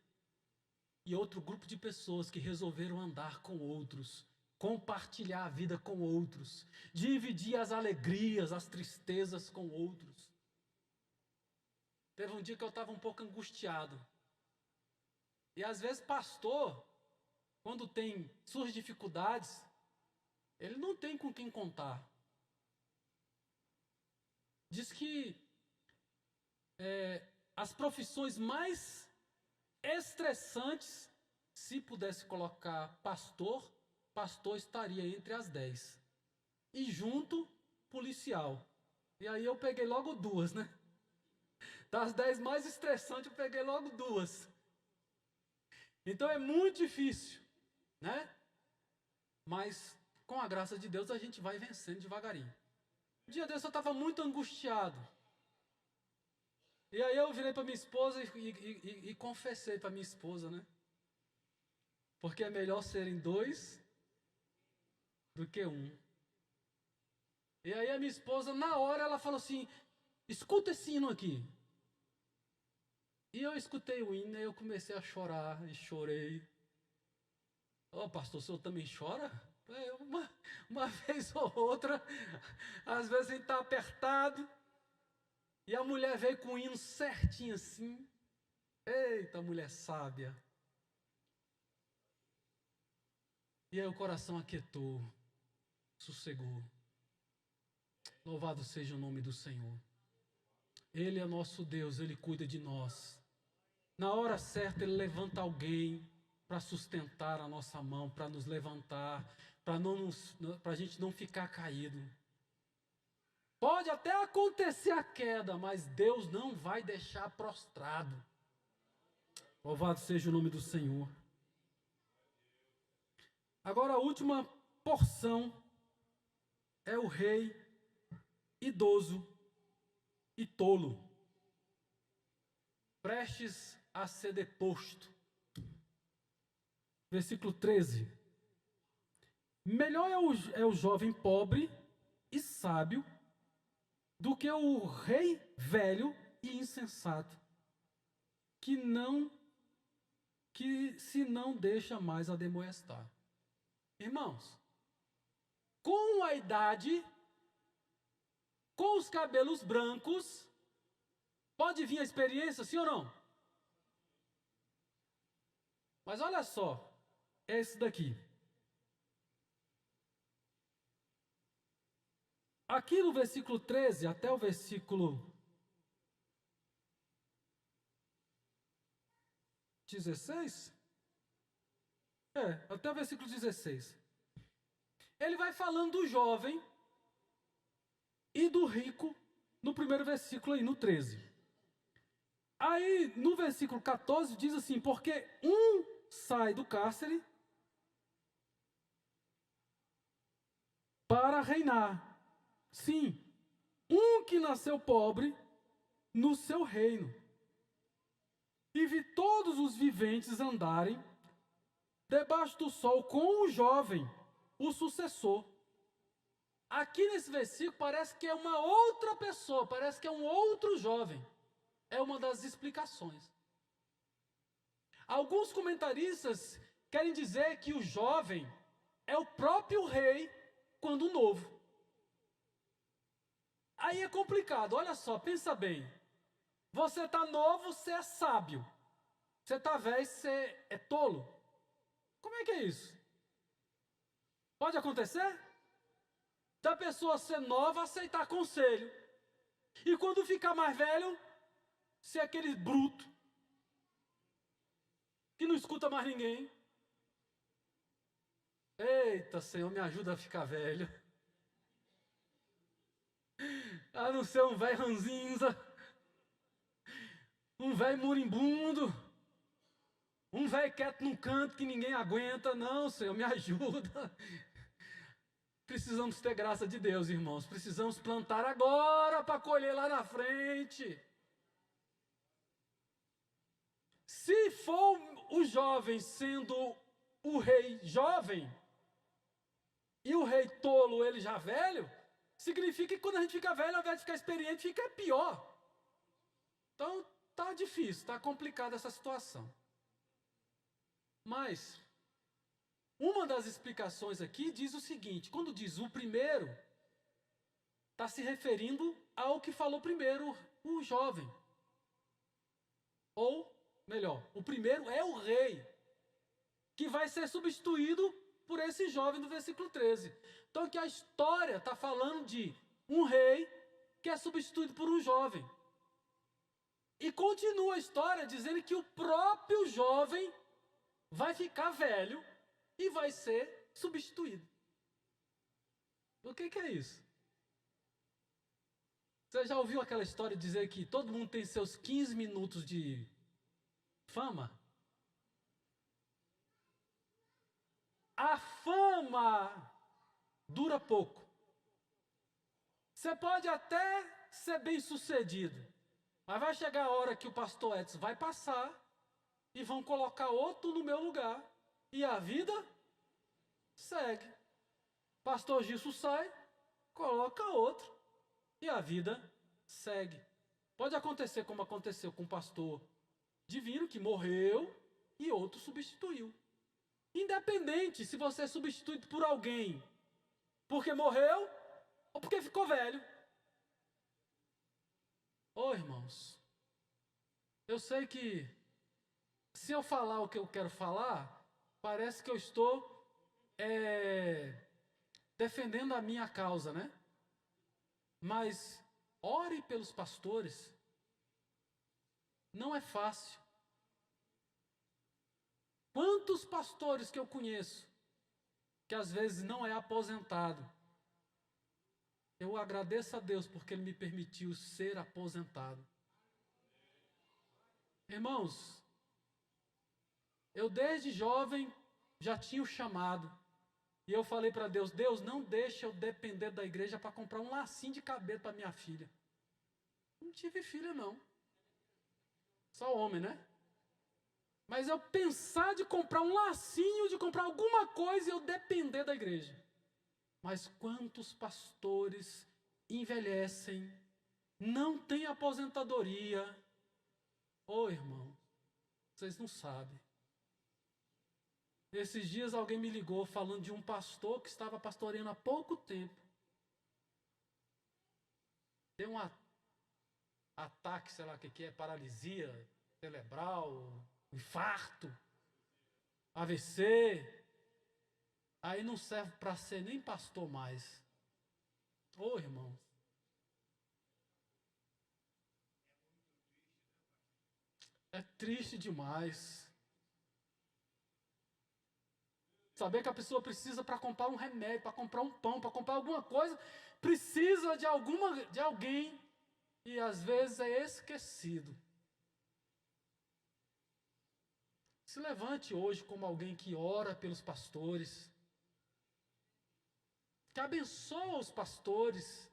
A: E outro grupo de pessoas que resolveram andar com outros, compartilhar a vida com outros, dividir as alegrias, as tristezas com outros. Teve um dia que eu estava um pouco angustiado. E às vezes pastor, quando tem suas dificuldades, ele não tem com quem contar. Diz que as profissões mais estressantes, se pudesse colocar pastor estaria entre as 10. E junto, policial. E aí eu peguei logo 2, né? Das 10 mais estressantes, eu peguei logo 2. Então é muito difícil, né? Mas com a graça de Deus a gente vai vencendo devagarinho. Um dia desse eu estava muito angustiado. E aí eu virei para minha esposa e confessei para minha esposa, né? Porque é melhor serem 2 do que 1. E aí a minha esposa, na hora, ela falou assim, escuta esse hino aqui. E eu escutei o hino e eu comecei a chorar e chorei. Pastor, o senhor também chora? Uma vez ou outra, às vezes a gente está apertado. E a mulher veio com o hino certinho assim. Eita, mulher sábia. E aí o coração aquietou, sossegou. Louvado seja o nome do Senhor. Ele é nosso Deus, Ele cuida de nós. Na hora certa Ele levanta alguém para sustentar a nossa mão, para nos levantar, para a gente não ficar caído. Pode até acontecer a queda, mas Deus não vai deixar prostrado. Louvado seja o nome do Senhor. Agora a última porção é o rei idoso e tolo, prestes a ser deposto. Versículo 13. Melhor é o jovem pobre e sábio do que o rei velho e insensato, que se não deixa mais ademoestar. Irmãos, com a idade, com os cabelos brancos, pode vir a experiência, sim ou não? Mas olha só, é esse daqui. Aqui no versículo 13 até o versículo 16, até o versículo 16. Ele vai falando do jovem e do rico no primeiro versículo aí, no 13. Aí, no versículo 14, diz assim, porque um sai do cárcere para reinar. Sim, um que nasceu pobre no seu reino. E vi todos os viventes andarem debaixo do sol com o jovem, o sucessor. Aqui nesse versículo parece que é uma outra pessoa, parece que é um outro jovem. É uma das explicações. Alguns comentaristas querem dizer que o jovem é o próprio rei quando novo. Aí é complicado, olha só, pensa bem. Você está novo, você é sábio. Você está velho, você é tolo. Como é que é isso? Pode acontecer? Da pessoa ser nova, aceitar conselho. E quando ficar mais velho, ser aquele bruto. que não escuta mais ninguém. Eita, Senhor, me ajuda a ficar velho. A não ser um velho ranzinza, um velho moribundo, um velho quieto num canto que ninguém aguenta. Não, Senhor, me ajuda. Precisamos ter graça de Deus, irmãos. Precisamos plantar agora para colher lá na frente. Se for o jovem sendo o rei jovem e o rei tolo, ele já velho, significa que quando a gente fica velho, ao invés de ficar experiente, fica pior. Então, tá difícil, tá complicada essa situação. Mas uma das explicações aqui diz o seguinte: quando diz o primeiro, está se referindo ao que falou primeiro, o jovem. Ou, melhor, o primeiro é o rei, que vai ser substituído por esse jovem do versículo 13. Então aqui a história está falando de um rei que é substituído por um jovem. E continua a história dizendo que o próprio jovem vai ficar velho e vai ser substituído. O que é isso? Você já ouviu aquela história de dizer que todo mundo tem seus 15 minutos de fama? A fama dura pouco. Você pode até ser bem sucedido, mas vai chegar a hora que o pastor Edson vai passar e vão colocar outro no meu lugar e a vida segue. Pastor Gilson sai, coloca outro e a vida segue. Pode acontecer como aconteceu com o pastor Divino, que morreu e outro substituiu. Independente se você é substituído por alguém porque morreu ou porque ficou velho. Ô, irmãos, eu sei que se eu falar o que eu quero falar, parece que eu estou defendendo a minha causa, né? Mas ore pelos pastores. Não é fácil. Quantos pastores que eu conheço, que às vezes não é aposentado, eu agradeço a Deus porque Ele me permitiu ser aposentado. Irmãos, eu desde jovem já tinha o chamado. E eu falei para Deus: Deus, não deixa eu depender da igreja para comprar um lacinho de cabelo para minha filha. Não tive filha, não. Só homem, né? Mas eu pensar de comprar um lacinho, de comprar alguma coisa e eu depender da igreja. Mas quantos pastores envelhecem, não têm aposentadoria? Ô, irmão, vocês não sabem. Esses dias alguém me ligou falando de um pastor que estava pastoreando há pouco tempo. Deu um ataque, sei lá o que é, paralisia cerebral, infarto, AVC. Aí não serve para ser nem pastor mais. Ô, irmãos. É triste demais. Saber que a pessoa precisa para comprar um remédio, para comprar um pão, para comprar alguma coisa, precisa de alguém e às vezes é esquecido. Se levante hoje como alguém que ora pelos pastores, que abençoa os pastores.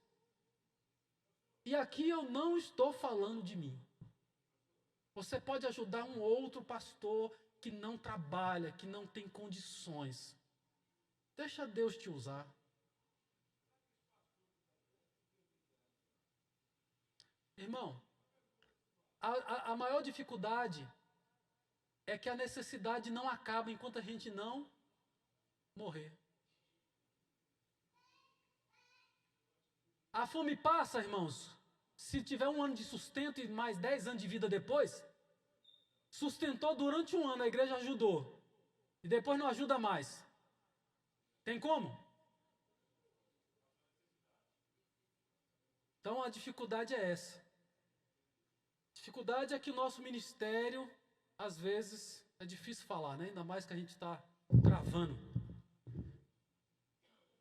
A: E aqui eu não estou falando de mim. Você pode ajudar um outro pastor que não trabalha, que não tem condições. Deixa Deus te usar. Irmão, a maior dificuldade é que a necessidade não acaba enquanto a gente não morrer. A fome passa, irmãos, se tiver 1 ano de sustento e mais 10 anos de vida depois. Sustentou durante 1 ano, a igreja ajudou. E depois não ajuda mais. Tem como? Então a dificuldade é essa. A dificuldade é que o nosso ministério às vezes, é difícil falar, né? Ainda mais que a gente está gravando.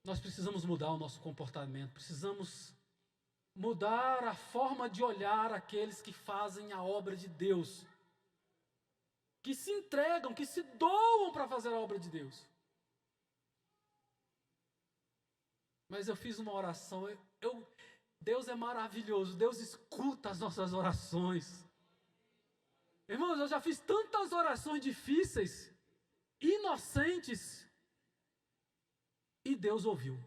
A: Nós precisamos mudar o nosso comportamento, precisamos mudar a forma de olhar aqueles que fazem a obra de Deus, que se entregam, que se doam para fazer a obra de Deus. Mas eu fiz uma oração, Deus é maravilhoso, Deus escuta as nossas orações. Irmãos, eu já fiz tantas orações difíceis, inocentes, e Deus ouviu.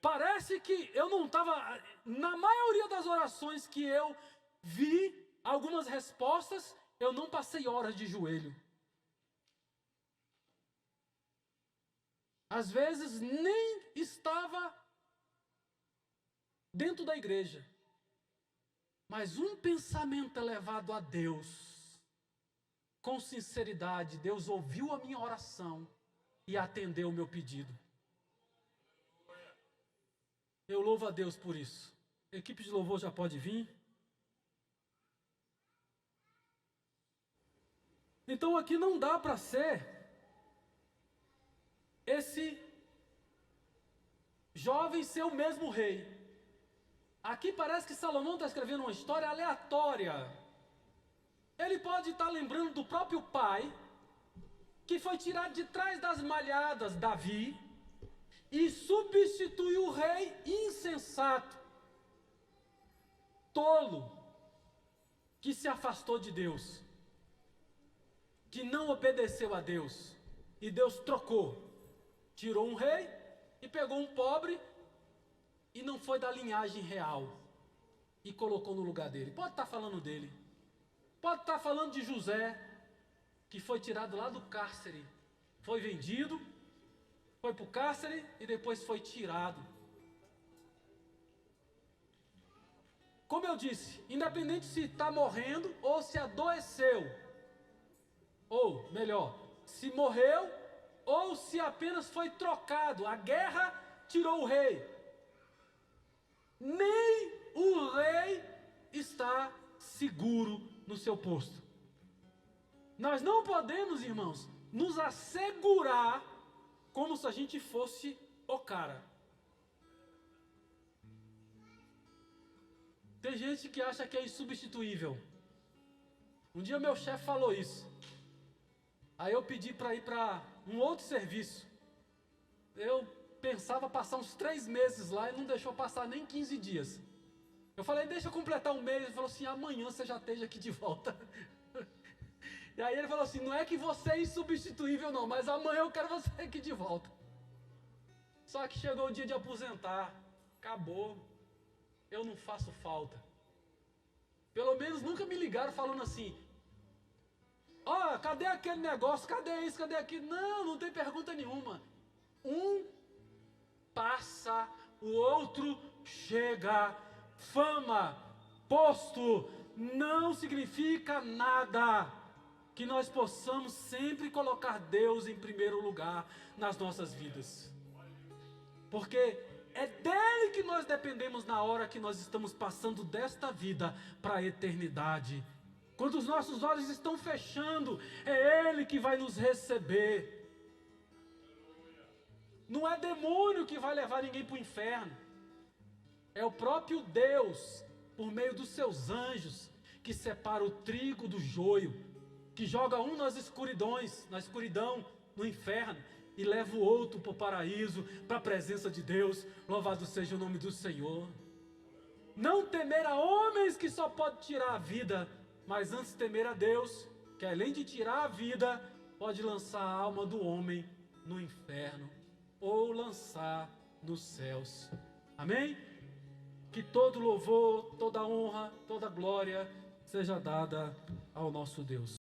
A: Parece que eu não estava, na maioria das orações que eu vi, algumas respostas, eu não passei horas de joelho. Às vezes nem estava dentro da igreja. Mas um pensamento elevado a Deus, com sinceridade, Deus ouviu a minha oração e atendeu o meu pedido. Eu louvo a Deus por isso. A equipe de louvor já pode vir. Então aqui não dá para ser esse jovem ser o mesmo rei. Aqui parece que Salomão está escrevendo uma história aleatória. Ele pode estar lembrando do próprio pai, que foi tirado de trás das malhadas, Davi, e substituiu o rei insensato, tolo, que se afastou de Deus, que não obedeceu a Deus, e Deus trocou, tirou um rei e pegou um pobre, e não foi da linhagem real, e colocou no lugar dele. Pode estar falando dele, pode estar falando de José, que foi tirado lá do cárcere, foi vendido, foi para o cárcere e depois foi tirado. Como eu disse, independente se está morrendo ou se adoeceu, ou melhor, se morreu ou se apenas foi trocado, a guerra tirou o rei. Nem o rei está seguro no seu posto. Nós não podemos, irmãos, nos assegurar como se a gente fosse o cara. Tem gente que acha que é insubstituível. Um dia meu chefe falou isso. Aí eu pedi para ir para um outro serviço. Eu pensava passar uns 3 meses lá e não deixou passar nem 15 dias. Eu falei, deixa eu completar um mês. Ele falou assim, amanhã você já esteja aqui de volta. E aí ele falou assim, não é que você é insubstituível não, mas amanhã eu quero você aqui de volta. Só que chegou o dia de aposentar, acabou, eu não faço falta. Pelo menos nunca me ligaram falando assim, ó, cadê aquele negócio, cadê isso, cadê aquilo? Não, não tem pergunta nenhuma. Um passa, o outro chega. Fama, posto, não significa nada. Que nós possamos sempre colocar Deus em primeiro lugar nas nossas vidas. Porque é dele que nós dependemos na hora que nós estamos passando desta vida para a eternidade. Quando os nossos olhos estão fechando, é Ele que vai nos receber. Não é demônio que vai levar ninguém para o inferno. É o próprio Deus, por meio dos seus anjos, que separa o trigo do joio, que joga um na escuridão, no inferno, e leva o outro para o paraíso, para a presença de Deus. Louvado seja o nome do Senhor. Não temer a homens que só pode tirar a vida, mas antes temer a Deus, que além de tirar a vida, pode lançar a alma do homem no inferno, ou lançar nos céus. Amém? Que todo louvor, toda honra, toda glória seja dada ao nosso Deus.